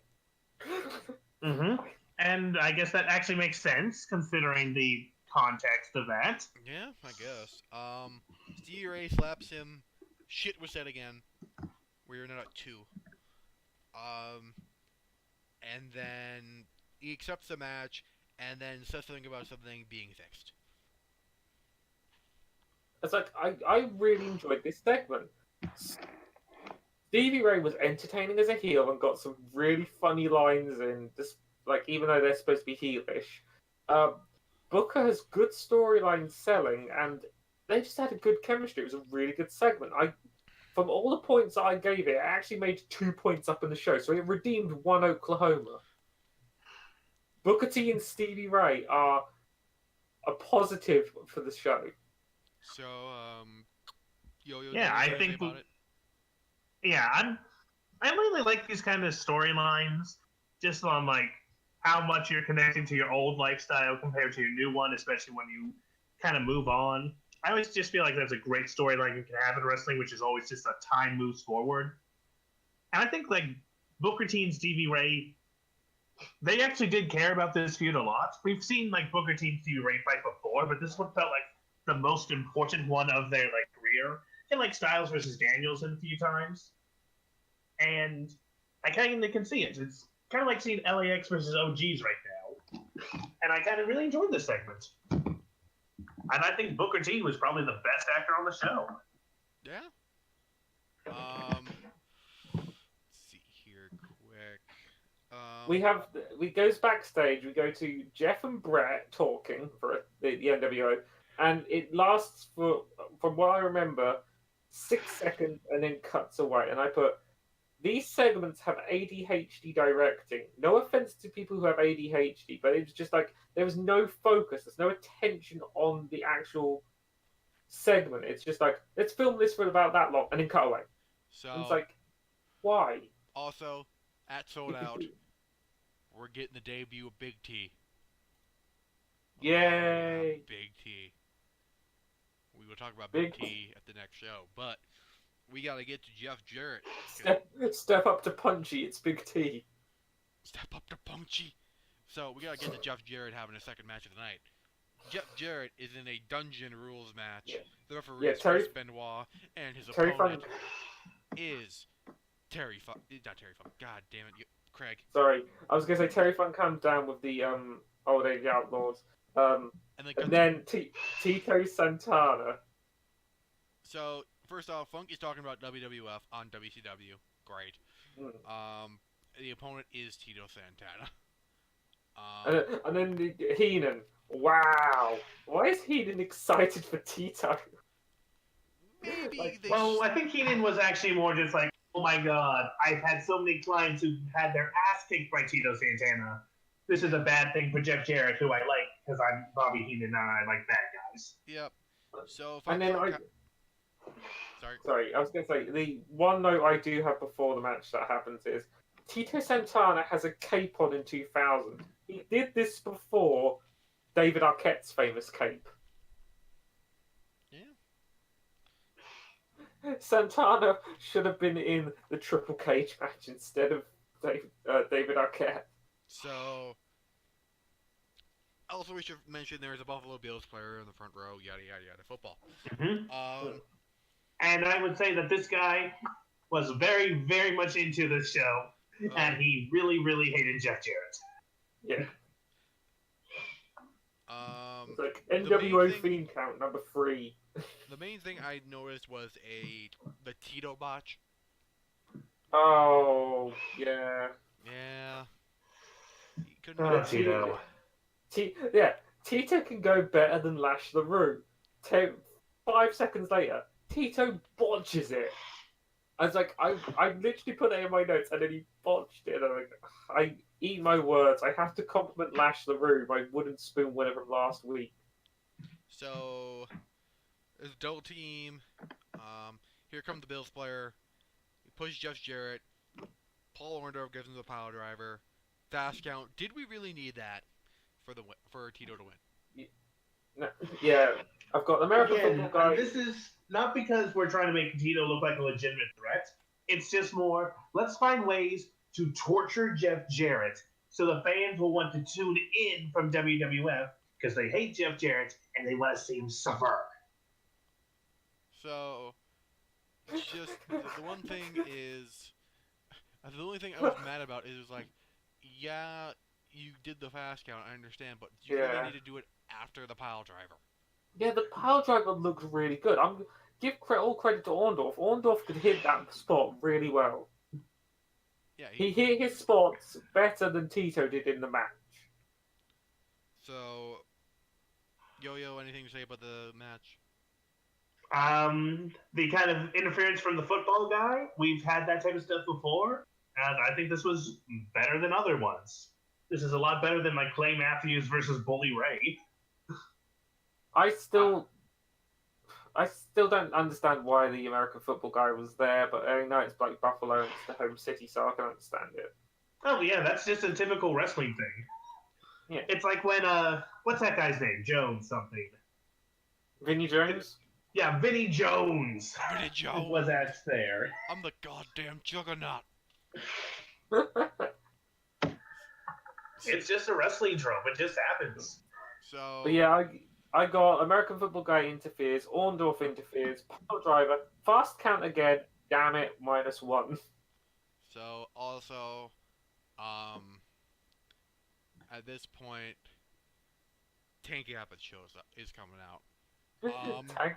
Mm-hmm. And I guess that actually makes sense considering the context of that. Yeah, I guess. Stevie Ray slaps him. Shit was said again. We're now at 2. And then he accepts the match, and then says something about something being fixed. It's like I really enjoyed this segment. Stevie Ray was entertaining as a heel and got some really funny lines in this, even though they're supposed to be heelish. Booker has good storyline selling, and they just had a good chemistry. It was a really good segment. From all the points I gave it, actually made 2 points up in the show, so it redeemed 1 Oklahoma. Booker T and Stevie Ray are a positive for the show. So, Yo-Yo, yeah, I think about it? Yeah, I really like these kind of storylines, just on how much you're connecting to your old lifestyle compared to your new one, especially when you kind of move on. I always just feel like that's a great storyline you can have in wrestling, which is always just a time moves forward. And I think Booker T and Stevie Ray, they actually did care about this feud a lot. We've seen Booker T and Stevie Ray fight before, but this one felt like the most important one of their career. And Styles versus Daniels a few times. And I kind of can see it. It's kind of like seeing LAX versus OGs right now. And I kind of really enjoyed this segment. And I think Booker T was probably the best actor on the show. Yeah. Let's see here quick. We goes backstage. We go to Jeff and Brett talking for the NWO, and it lasts for, from what I remember, 6 seconds and then cuts away. And I put, these segments have ADHD directing. No offense to people who have ADHD, but it was just there was no focus. There's no attention on the actual segment. It's just let's film this for about that long and then cut away. So and it's why? Also, at Sold Out, we're getting the debut of Big T. Yay! Big T. We will talk about Big T at the next show, but we gotta get to Jeff Jarrett. Step up to Punchy. It's Big T. Step up to Punchy. So we gotta get to Jeff Jarrett having a second match of the night. Jeff Jarrett is in a Dungeon Rules match. Yeah. The referee is Terry- Chris Benoit, and his Terry opponent Funk. is not Terry Funk. God damn it, Craig. Sorry, I was gonna say Terry Funk comes down with the Old Age Outlaws. And Then Tito Santana. So first off, Funk is talking about WWF on WCW. Great. The opponent is Tito Santana. And then Heenan. Wow. Why is Heenan excited for Tito? Maybe they. Well, I think Heenan was actually more just like, oh my god, I've had so many clients who had their ass kicked by Tito Santana. This is a bad thing for Jeff Jarrett, who I like, because I'm Bobby Heenan and I like bad guys. Yep. So And then Sorry, I was going to say, the one note I do have before the match that happens is Tito Santana has a cape on in 2000. He did this before David Arquette's famous cape. Yeah. Santana should have been in the Triple Cage match instead of David Arquette. So, also we should mention there's a Buffalo Bills player in the front row, yada yada yada, football. Mm-hmm. And I would say that this guy was very, very much into this show, and he really, really hated Jeff Jarrett. Yeah. It's like NWO Fiend count number 3. The main thing I noticed was the Tito botch. Oh, yeah. Yeah. He couldn't Tito. Tito can go better than Lash LaRue. 5 seconds later, Tito botches it. I was like, I literally put that in my notes, and then he botched it. And I'm like, I eat my words. I have to compliment Lash LaRue, my wooden spoon winner from last week. So, there's a double team. Here comes the Bills player. He pushes Jeff Jarrett. Paul Orndorff gives him the power driver. Fast count. Did we really need that for Tito to win? No, yeah, I've got American Football Guy. This is not because we're trying to make Tito look like a legitimate threat. It's just more, let's find ways to torture Jeff Jarrett so the fans will want to tune in from WWF because they hate Jeff Jarrett and they want to see him suffer. So, it's just, the one thing is, the only thing I was mad about is like, yeah, you did the fast count, I understand, but you really need to do it after the pile driver. Yeah, the pile driver looks really good. I'm give all credit to Orndorff. Orndorff could hit that spot really well. Yeah, he hit his spots better than Tito did in the match. So, Yo-Yo, anything to say about the match? The kind of interference from the football guy, we've had that type of stuff before, and I think this was better than other ones. This is a lot better than like Clay Matthews versus Bully Ray. I still don't understand why the American Football Guy was there, but I know it's like Buffalo and it's the home city, so I can understand it. Oh yeah, that's just a typical wrestling thing. Yeah, it's like when what's that guy's name? Jones something. Vinny Jones. Yeah, Vinny Jones. Vinny Jones was at there. I'm the goddamn juggernaut. It's just a wrestling trope. It just happens. So. But yeah, I got American Football Guy interferes, Orndorff interferes, pile driver, fast count again. Damn it, -1. So also, at this point, Tank Abbott is coming out. Tank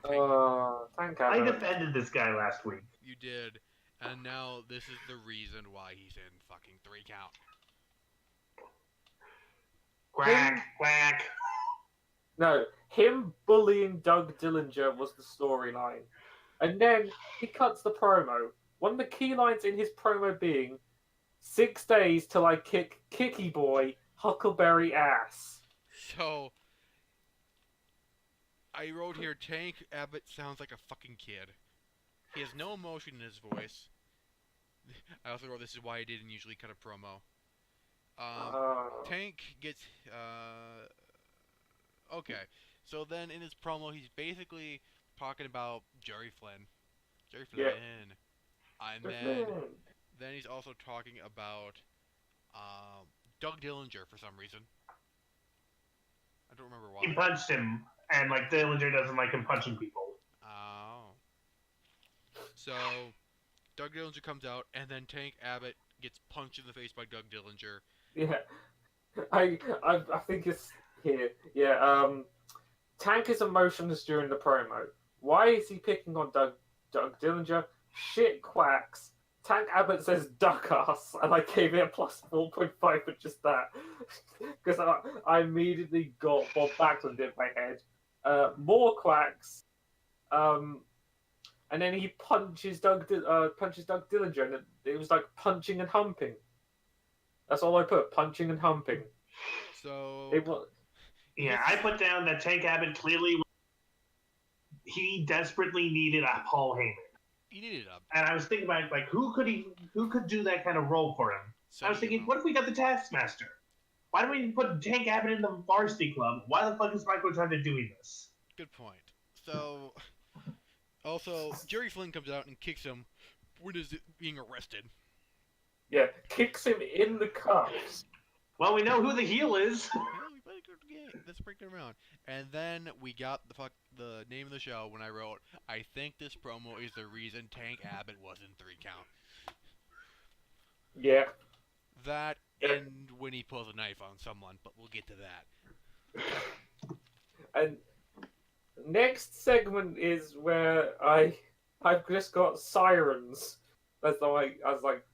Abbott. I defended this guy last week. You did, and now this is the reason why he's in fucking 3 count. Quack, quack. No, him bullying Doug Dillinger was the storyline. And then he cuts the promo. One of the key lines in his promo being, 6 days till I kick Kicky Boy Huckleberry ass. So, I wrote here, Tank Abbott sounds like a fucking kid. He has no emotion in his voice. I also wrote this is why he didn't usually cut a promo. Tank gets, okay. So then in his promo, he's basically talking about Jerry Flynn. Jerry Yeah. Flynn. And Man. then he's also talking about Doug Dillinger for some reason. I don't remember why. He punched him, and like Dillinger doesn't like him punching people. Oh. So Doug Dillinger comes out, and then Tank Abbott gets punched in the face by Doug Dillinger. Yeah. I think it's here. Yeah. Tank is emotionless during the promo. Why is he picking on Doug Dillinger? Shit quacks. Tank Abbott says duck ass, and I gave it a plus 4.5 for just that. Because I immediately got Bob Backlund in my head. More quacks. And then he punches Doug Dillinger, and it was like punching and humping. That's all I put, punching and humping. So It was. Yeah, I put down that Tank Abbott clearly he desperately needed a Paul Heyman. He needed a. And I was thinking about like who could do that kind of role for him? I was thinking, what if we got the Taskmaster? Why don't we put Tank Abbott in the varsity club? Why the fuck is Michael trying to doing this? Good point. So, also Jerry Flynn comes out and kicks him when he's being arrested. Yeah, kicks him in the cuffs. Well, we know who the heel is. Let's break it around. And then we got the name of the show when I wrote, I think this promo is the reason Tank Abbott was in 3 count. Yeah. That and when he pulls a knife on someone, but we'll get to that. And next segment is where I've just got sirens. As like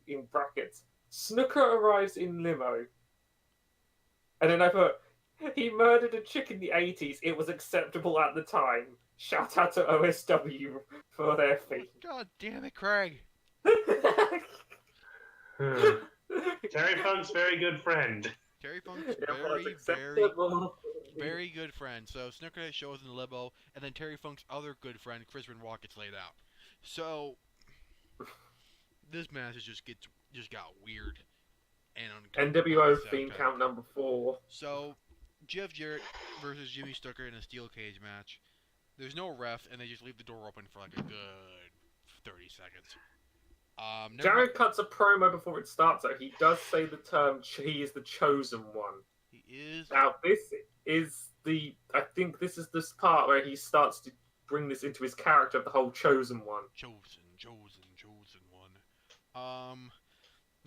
in brackets. Snooker arrives in limo. And then I put, he murdered a chick in the 80s. It was acceptable at the time. Shout out to OSW for their fee. God damn it, Craig. Terry Funk's very good friend. Terry Funk's very good friend. So Snooker shows in the limo, and then Terry Funk's other good friend, Chris Benoit, gets laid out. So this match just got weird and uncomfortable. NWO theme count number 4. So Jeff Jarrett versus Jimmy Snooker in a steel cage match. There's no ref, and they just leave the door open for like a good 30 seconds. Jarrett cuts a promo before it starts, though. He does say the term, he is the chosen one. He is. Now, this is I think this is this part where he starts to bring this into his character of the whole chosen one. Chosen one.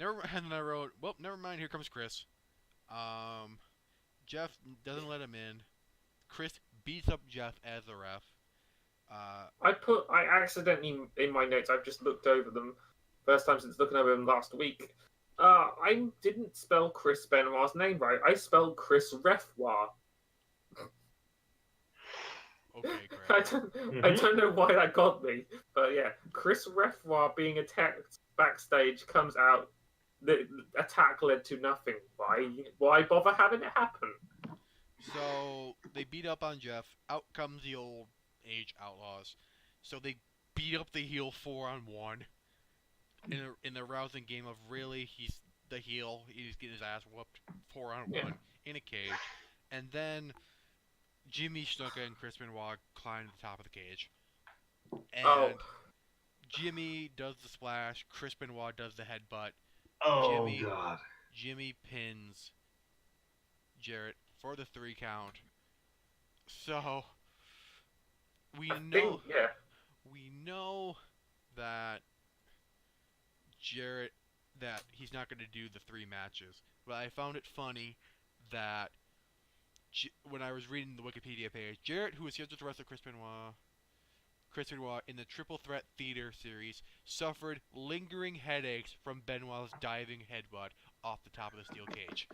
And then I wrote, well, never mind, here comes Chris. Jeff doesn't let him in. Chris beats up Jeff as the ref. I accidentally, in my notes, I've just looked over them. First time since looking over them last week. I didn't spell Chris Benoit's name right. I spelled Chris Refwar. Okay, great. I don't know why that got me, but yeah, Chris Refwar being attacked backstage comes out. The attack led to nothing. Why bother having it happen? So they beat up on Jeff. Out comes the old age outlaws. So they beat up the heel 4-on-1 in a rousing game of really he's the heel. He's getting his ass whooped 4-on-1 in a cage, and then Jimmy Snuka and Chris Benoit climb to the top of the cage. And Jimmy does the splash. Chris Benoit does the headbutt. Oh, God. Jimmy pins Jarrett for the 3 count. So we know that Jarrett, that he's not going to do the 3 matches. But I found it funny that when I was reading the Wikipedia page, Jarrett, who was here to wrestle Chris Benoit in the Triple Threat Theater series, suffered lingering headaches from Benoit's diving headbutt off the top of the steel cage.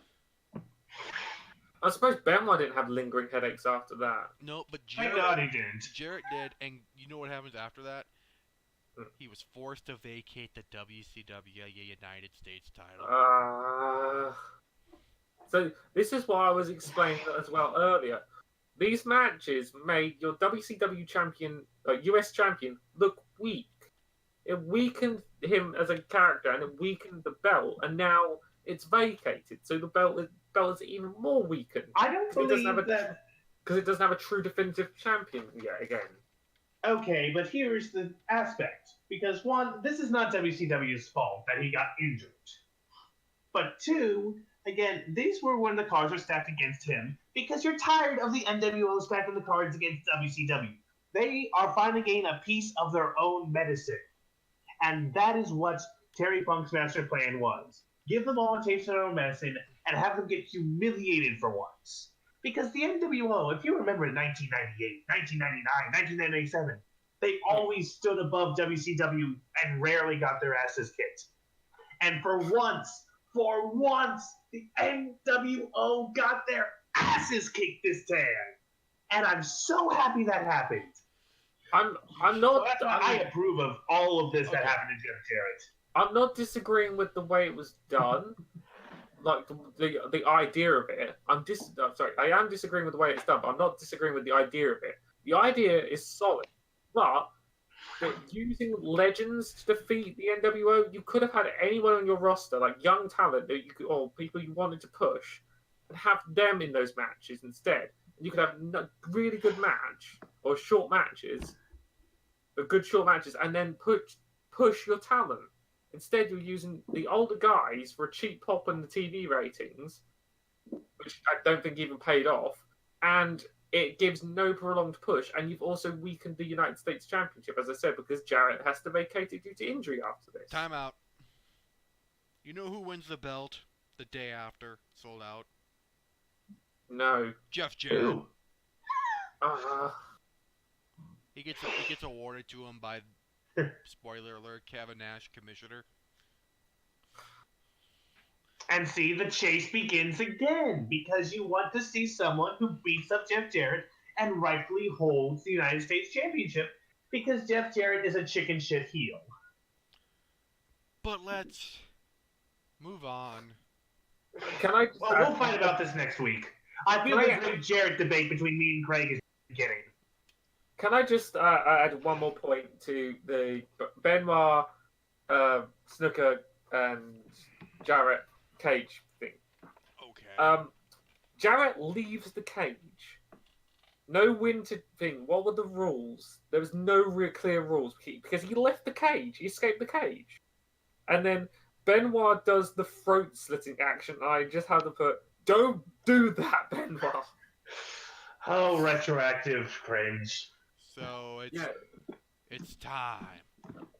I suppose Benoit didn't have lingering headaches after that. No, but Thank God he didn't. Jarrett did, and you know what happens after that? He was forced to vacate the WCW United States title. So this is why I was explaining as well earlier. These matches made your WCW champion, US champion, look weak. It weakened him as a character, and it weakened the belt, and now it's vacated. So the belt is even more weakened. I don't believe that. Because it doesn't have a true definitive champion yet again. Okay, but here's the aspect. Because one, this is not WCW's fault that he got injured. But two, again, these were when the cards were stacked against him because you're tired of the NWO stacking the cards against WCW. They are finally getting a piece of their own medicine. And that is what Terry Funk's master plan was. Give them all a taste of their own medicine and have them get humiliated for once. Because the NWO, if you remember in 1998, 1999, 1997, they always stood above WCW and rarely got their asses kicked. And for once, the NWO got their asses kicked this time. And I'm so happy that happened. I'm So not. that's why I approve of all of this that Okay. happened to Jeff Jarrett. I'm not disagreeing with the way it was done, like the idea of it. I'm sorry. I am disagreeing with the way it's done, but I'm not disagreeing with the idea of it. The idea is solid, but using legends to defeat the NWO, you could have had anyone on your roster, like young talent that you could, or people you wanted to push, and have them in those matches instead. You could have a really good match or short matches, good short matches, and then push your talent. Instead, you're using the older guys for a cheap pop on the TV ratings, which I don't think even paid off, and it gives no prolonged push. And you've also weakened the United States Championship, as I said, because Jarrett has to vacate it due to injury after this. Time out. You know who wins the belt the day after sold out? No. Jeff Jarrett. Ooh. He gets awarded to him by, spoiler alert, Kevin Nash, commissioner. And see, the chase begins again because you want to see someone who beats up Jeff Jarrett and rightfully holds the United States Championship because Jeff Jarrett is a chicken shit heel. But let's move on. Can I? Well, we'll fight about this next week. I feel Can the I- great Jarrett debate between me and Craig is beginning. Can I just add one more point to the Benoit, Snooker, and Jarrett cage thing? Okay. Jarrett leaves the cage. No win to thing. What were the rules? There was no real clear rules because he left the cage. He escaped the cage, and then Benoit does the throat slitting action. I just had to put, "Don't do that, Benoit." Oh, retroactive cringe. So it's time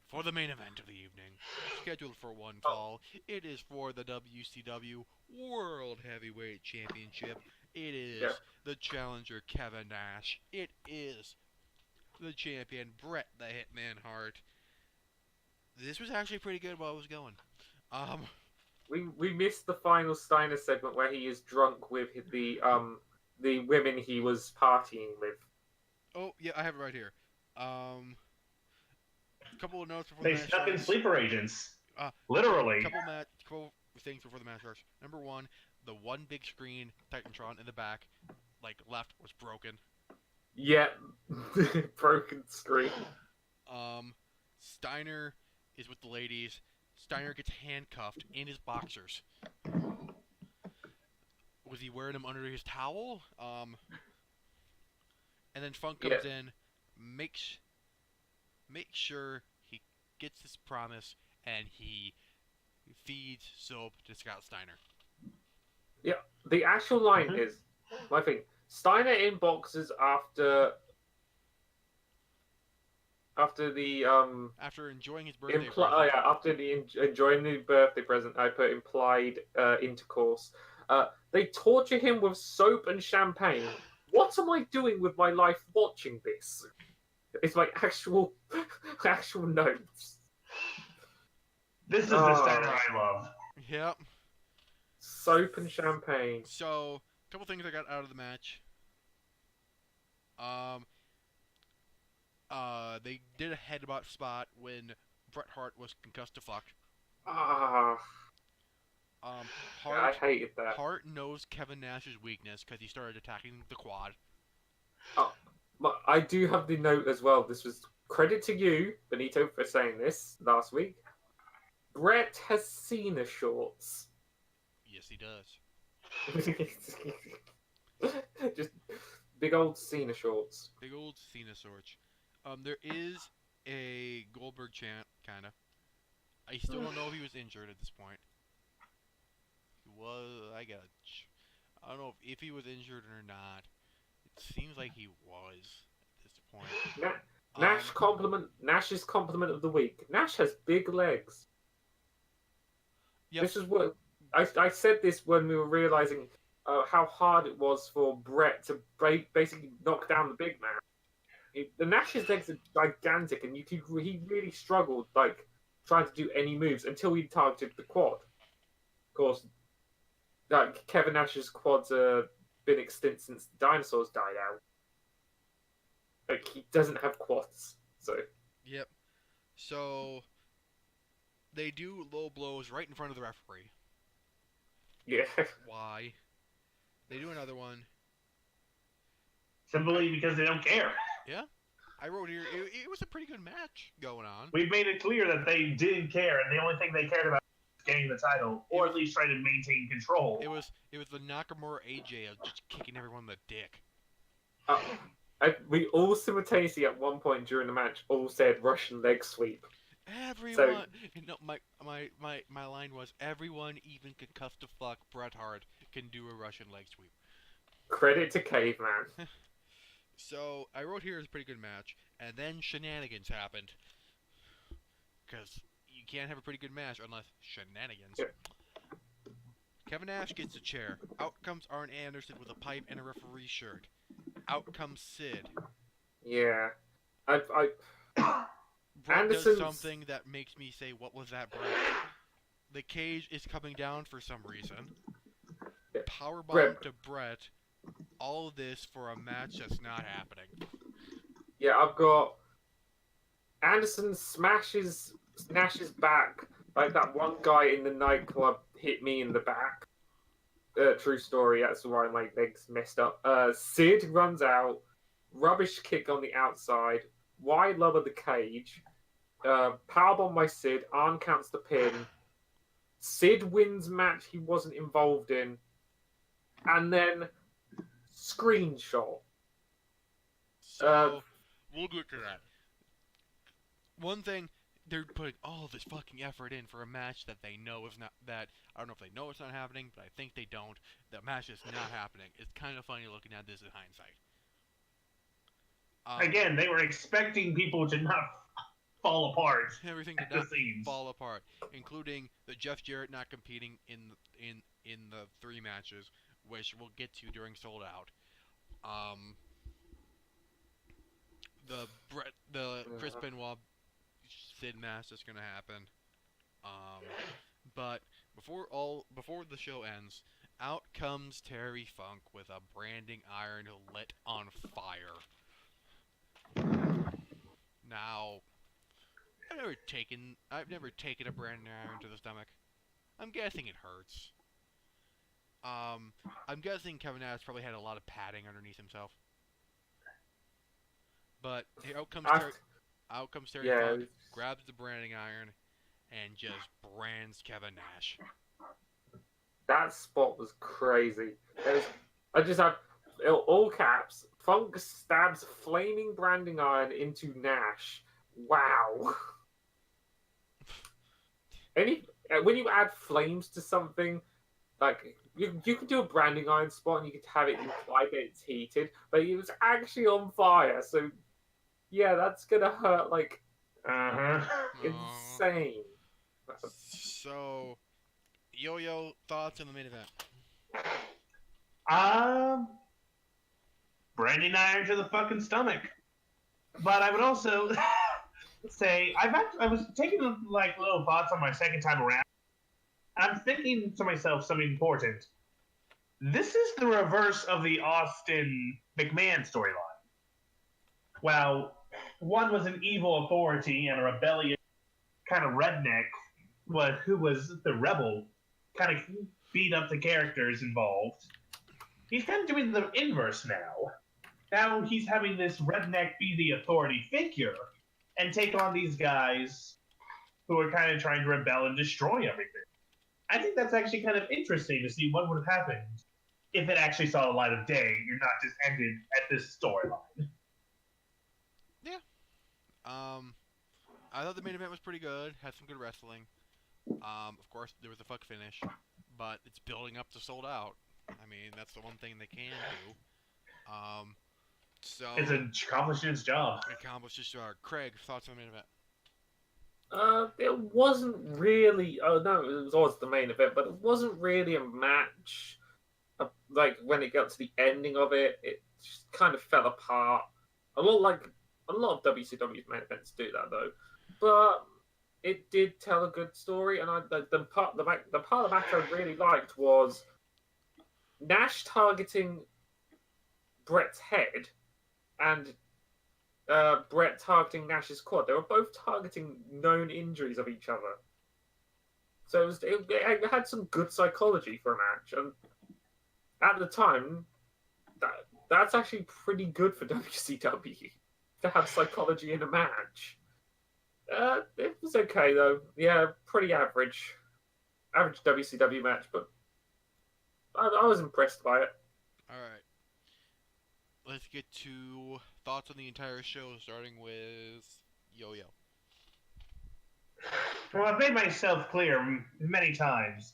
for the main event of the evening. Scheduled for one fall. It is for the WCW World Heavyweight Championship. It is the challenger Kevin Nash. It is the champion Bret the Hitman Hart. This was actually pretty good while it was going. We missed the final Steiner segment where he is drunk with the women he was partying with. Oh yeah, I have it right here. Couple of notes before They the match stuck in starts. sleeper agents. Uh, Literally. Couple things before the match starts. Number one, the one big screen Titantron in the back, like left, was broken. Yeah, broken screen. Steiner is with the ladies. Steiner gets handcuffed in his boxers. Was he wearing them under his towel? And then Funk comes in, makes sure he gets his promise, and he feeds soap to Scott Steiner. Yeah, the actual line is, my thing, Steiner in boxes after the After enjoying his birthday enjoying the birthday present, I put implied intercourse. They torture him with soap and champagne. What am I doing with my life watching this? It's my actual notes. This is the Steiner I love. Yep. Soap and champagne. So, a couple things I got out of the match. They did a headbutt spot when Bret Hart was concussed to fuck. I hated that. Hart knows Kevin Nash's weakness because he started attacking the quad. But I do have the note as well. This was credit to you, Benito, for saying this last week. Bret has Cena shorts. Yes, he does. Just big old Cena shorts. Big old Cena shorts. There is a Goldberg chant, kinda. I still don't know if he was injured at this point. He was. I don't know if he was injured or not. It seems like he was at this point. Nash's compliment of the week. Nash has big legs. Yep. This is what I said this when we were realizing how hard it was for Brett to basically knock down the big man. The Nash's legs are gigantic, and he really struggled like trying to do any moves until he targeted the quad. Of course, like Kevin Nash's quads have been extinct since the dinosaurs died out. Like he doesn't have quads, so. Yep. So they do low blows right in front of the referee. Yeah. Why? They do another one. Simply because they don't care. Yeah. I wrote here, it was a pretty good match going on. We've made it clear that they didn't care, and the only thing they cared about was getting the title, or at least trying to maintain control. It was the Nakamura AJ of just kicking everyone in the dick. We all simultaneously at one point during the match all said Russian leg sweep. Everyone, no, my line was everyone, even concussed to fuck Bret Hart, can do a Russian leg sweep. Credit to Caveman. So I wrote here is a pretty good match, and then shenanigans happened. Because you can't have a pretty good match unless shenanigans. Yeah. Kevin Nash gets a chair. Out comes Arn Anderson with a pipe and a referee shirt. Out comes Sid. Yeah, Brett does Anderson's- something that makes me say, "What was that, Brett?" The cage is coming down for some reason. Powerbomb to Brett. All of this for a match that's not happening. Yeah, I've got Anderson smashes Nash's back like that one guy in the nightclub hit me in the back. True story. That's why my legs messed up. Sid runs out. Rubbish kick on the outside. Wide lower the cage. Powerbomb by Sid. Arn counts the pin. Sid wins match he wasn't involved in. And then screenshot. So we'll get to that. One thing, they're putting all this fucking effort in for a match that they know is not that. I don't know if they know it's not happening, but I think they don't. The match is not happening. It's kind of funny looking at this in hindsight. Again, they were expecting people to not fall apart. Everything at did not the seams. fall apart, including the Jeff Jarrett not competing in the 3 matches, which we'll get to during Sold Out. The Chris Benoit Sid match is gonna happen. But before the show ends, out comes Terry Funk with a branding iron lit on fire. Now, I've never taken a branding iron to the stomach. I'm guessing it hurts. I'm guessing Kevin Nash probably had a lot of padding underneath himself. But out comes Terry Funk, grabs the branding iron, and just brands Kevin Nash. That spot was crazy. I just had all caps. Funk stabs flaming branding iron into Nash. Wow. When you add flames to something, like you could do a branding iron spot and you could have it imply that it's heated, but it was actually on fire. So yeah, that's gonna hurt like insane. So, Yo-Yo, thoughts on the main event? Branding iron to the fucking stomach. But I would also say I was taking like little thoughts on my second time around. I'm thinking to myself something important. This is the reverse of the Austin McMahon storyline. While one was an evil authority and a rebellious kind of redneck, who was the rebel, kind of beat up the characters involved. He's kind of doing the inverse now. Now he's having this redneck be the authority figure and take on these guys who are kind of trying to rebel and destroy everything. I think that's actually kind of interesting to see what would have happened if it actually saw the light of day and not just ended at this storyline. Yeah. I thought the main event was pretty good. Had some good wrestling. Of course, there was a fuck finish, but it's building up to sold out. I mean, that's the one thing they can do. So It's accomplished its job. accomplished this. Craig, thoughts on the main event? It wasn't really. Oh no, it was always the main event, but it wasn't really a match. Like when it got to the ending of it, it just kind of fell apart. A lot of WCW's main events do that though, but it did tell a good story. And the part of the match I really liked was Nash targeting Bret's head and Bret targeting Nash's quad. They were both targeting known injuries of each other. So it had some good psychology for a match. And at the time, that's actually pretty good for WCW to have psychology in a match. It was okay, though. Yeah, pretty average. Average WCW match, but I was impressed by it. Alright. Let's get to thoughts on the entire show, starting with Yo-Yo. Well, I've made myself clear many times.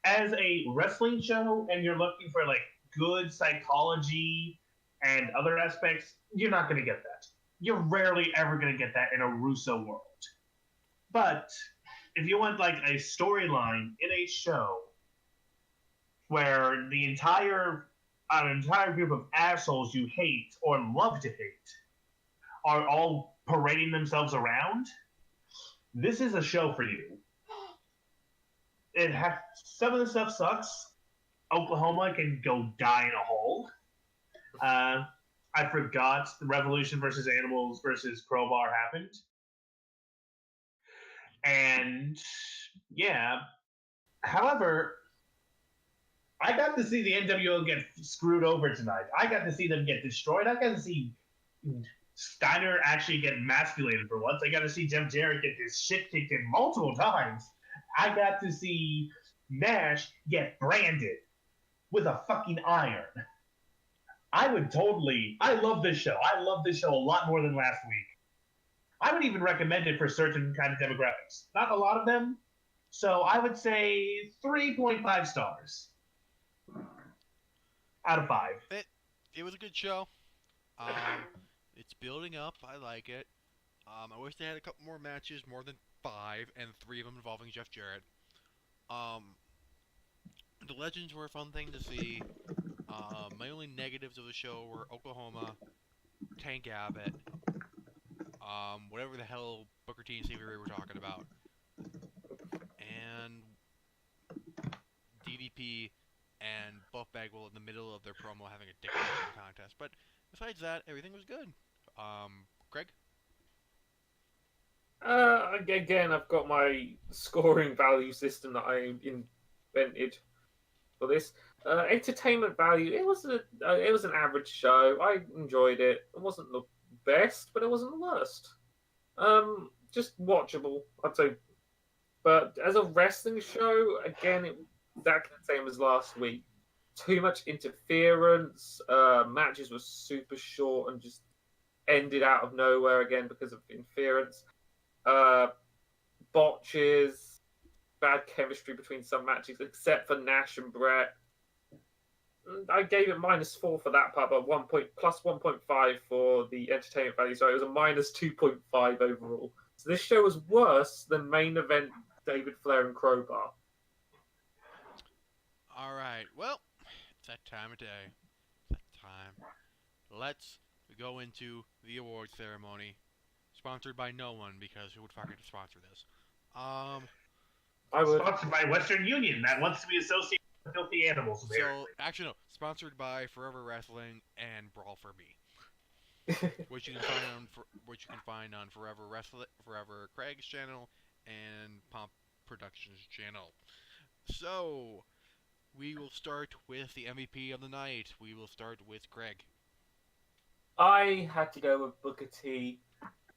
As a wrestling show, and you're looking for like good psychology and other aspects, you're not going to get that. You're rarely ever going to get that in a Russo world. But if you want like a storyline in a show where an entire group of assholes you hate or love to hate are all parading themselves around, this is a show for you. Some of the stuff sucks. Oklahoma can go die in a hole. I forgot the Revolution versus Animals versus Crowbar happened. And yeah. However, I got to see the NWO get screwed over tonight. I got to see them get destroyed. I got to see Steiner actually get emasculated for once. I got to see Jeff Jarrett get his shit kicked in multiple times. I got to see Nash get branded with a fucking iron. I love this show. I love this show a lot more than last week. I would even recommend it for certain kind of demographics. Not a lot of them. So I would say 3.5 stars out of 5. It was a good show. It's building up. I like it. I wish they had a couple more matches, more than 5, and 3 of them involving Jeff Jarrett. The Legends were a fun thing to see. My only negatives of the show were Oklahoma, Tank Abbott, whatever the hell Booker T and Stevie Ray were talking about, and DDP and Buff Bagwell in the middle of their promo having a dick contest. But besides that, everything was good. Greg? Again, I've got my scoring value system that I invented for this. Entertainment value. It was an average show. I enjoyed it. It wasn't the best, but it wasn't the worst. Just watchable, I'd say. But as a wrestling show, again, it was exactly the same as last week. Too much interference. Matches were super short and just ended out of nowhere again because of interference. Botches, bad chemistry between some matches, except for Nash and Bret. I gave it -4 for that part, but plus 1.5 for the entertainment value. So it was a -2.5 overall. So this show was worse than main event David Flair and Crowbar. All right. Well, it's that time of day. It's that time. Let's go into the awards ceremony. Sponsored by no one, because who would fucking sponsor this? I would. Sponsored by Western Union that wants to be associated with filthy animals. So, actually, no. Sponsored by Forever Wrestling and Brawl for Me, which you can find on Forever Craig's channel and Pomp Productions channel. So, we will start with the MVP of the night. We will start with Craig. I had to go with Booker T.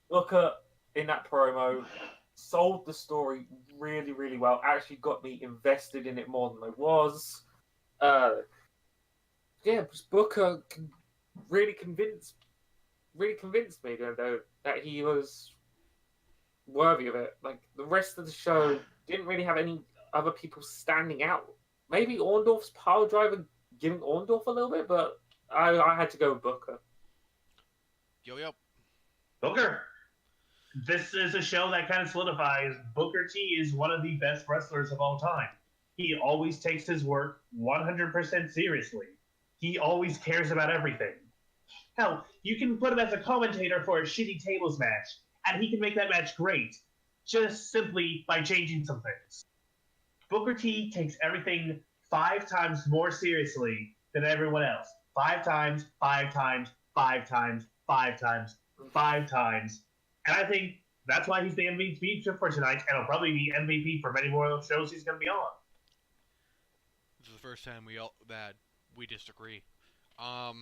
Booker, in that promo, sold the story really, really well. Actually got me invested in it more than I was. Booker really convinced really convinced me though that he was worthy of it. Like the rest of the show didn't really have any other people standing out. Maybe Orndorff's pile driver giving Orndorff a little bit, but I had to go with Booker. Yo. Booker. This is a show that kind of solidifies Booker T is one of the best wrestlers of all time. He always takes his work 100% seriously. He always cares about everything. Hell, you can put him as a commentator for a shitty tables match, and he can make that match great, just simply by changing some things. Booker T takes everything 5 times more seriously than everyone else. 5 times, 5 times, 5 times, 5 times, 5 times. And I think that's why he's the MVP for tonight, and he'll probably be MVP for many more shows he's going to be on. This is the first time we disagree. My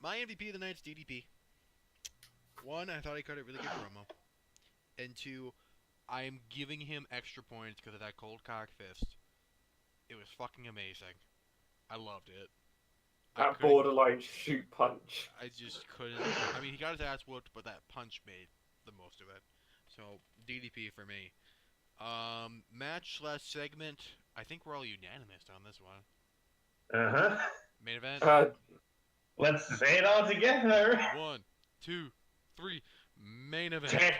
MVP of the night's DDP. 1, I thought he cut a really good promo. And 2, I am giving him extra points because of that cold cock fist. It was fucking amazing. I loved it. That borderline shoot punch. I just couldn't. I mean, he got his ass whooped, but that punch made the most of it. So, DDP for me. Match/segment. I think we're all unanimous on this one. Uh-huh. Main event. Let's say it all together. 1, 2, 3. Main event.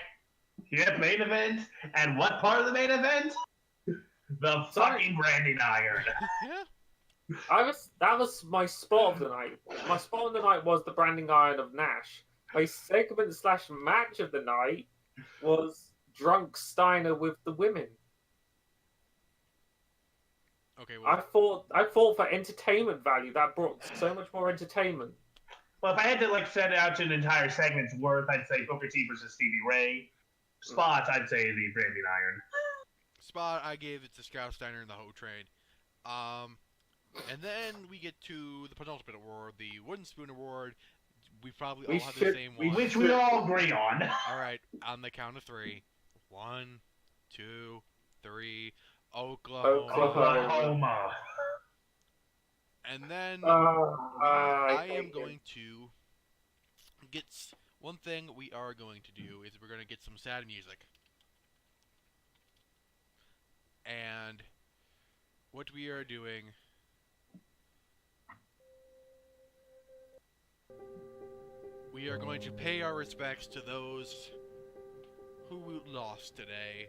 Yep, main event. And what part of the main event? The fucking branding iron. Yeah. That was my spot of the night. My spot of the night was the branding iron of Nash. My segment/match of the night was Drunk Steiner with the women. Okay. Well, I thought for entertainment value that brought so much more entertainment. Well, if I had to set it out to an entire segment's worth, I'd say Booker T versus Stevie Ray. Spots, I'd say the branding iron. Spot, I gave it to Scout Steiner and the Ho Train. And then we get to the penultimate award, the Wooden Spoon Award. We probably all have the same one. Which we all agree on. All right, on the count of 3. 1, 2, 3. Oklahoma. And then I am going to get one thing we are going to do is we're going to get some sad music. And what we are doing, we are going to pay our respects to those who lost today,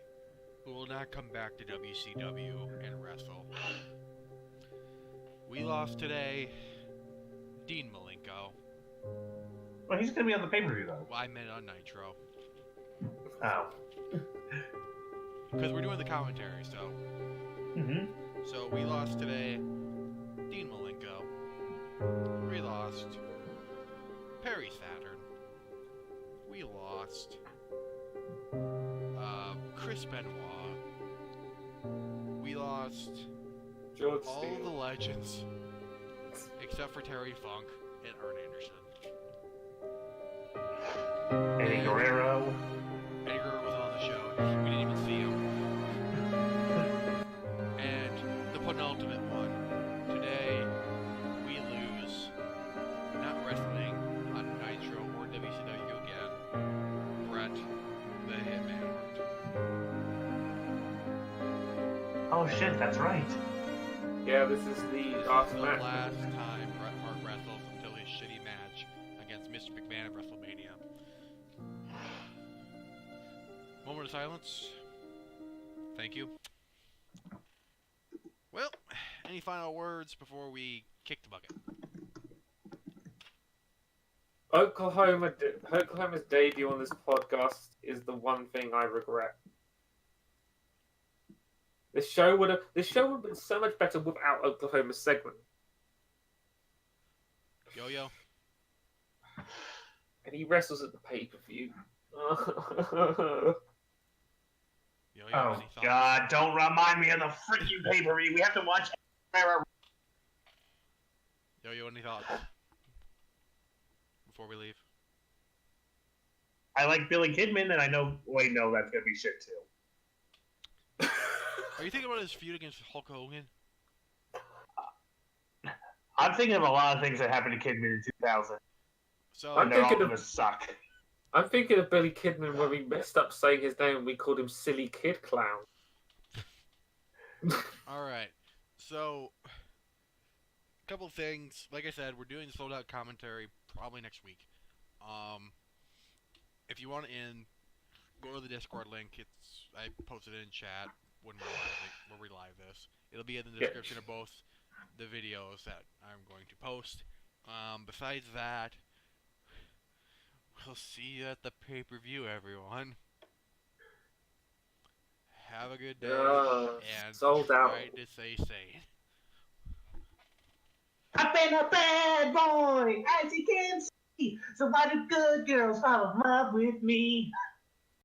who will not come back to WCW and wrestle. We lost today Dean Malenko. Well, he's going to be on the pay-per-view, though. Well, I meant on Nitro. Oh. Because we're doing the commentary, so. Mm-hmm. So we lost today Dean Malenko. We lost Perry Saturn. We lost Chris Benoit. We lost George all Steele. the legends except for Terry Funk and Arn Anderson. Eddie Guerrero. Eddie Guerrero was on the show. We didn't even see him. And the penultimate one. Today, we lose. Not wrestling on Nitro or WCW again. Brett, the Hitman Hart. Oh shit, that's right. Yeah, this is the last The match. last time Bret Hart wrestles until his shitty match against Mr. McMahon at WrestleMania. Moment of silence. Thank you. Well, any final words before we kick the bucket? Oklahoma's debut on this podcast is the one thing I regret. This show would have been so much better without Oklahoma's segment. Yo-Yo. And he wrestles at the pay-per-view. Yo-Yo, Oh any thoughts? god, don't remind me of the freaking pay-per-view. We have to watch. Yo-Yo, any thoughts? Before we leave. I like Billy Kidman, and I know. Wait, no, that's gonna be shit too. Are you thinking about his feud against Hulk Hogan? I'm thinking of a lot of things that happened to Kidman in 2000. So I'm And they're all thinking of- gonna suck. I'm thinking of Billy Kidman when we messed up saying his name and we called him Silly Kid Clown. all right. So a couple things. Like I said, we're doing the sold out commentary probably next week. If you want in, go to the Discord link. I posted it in chat when we live this. It'll be in the description of both the videos that I'm going to post. Besides that, we'll see you at the pay-per-view, everyone. Have a good day, and sold out. try to stay sane. I've been a bad boy, as you can see. So why do good girls fall in love with me?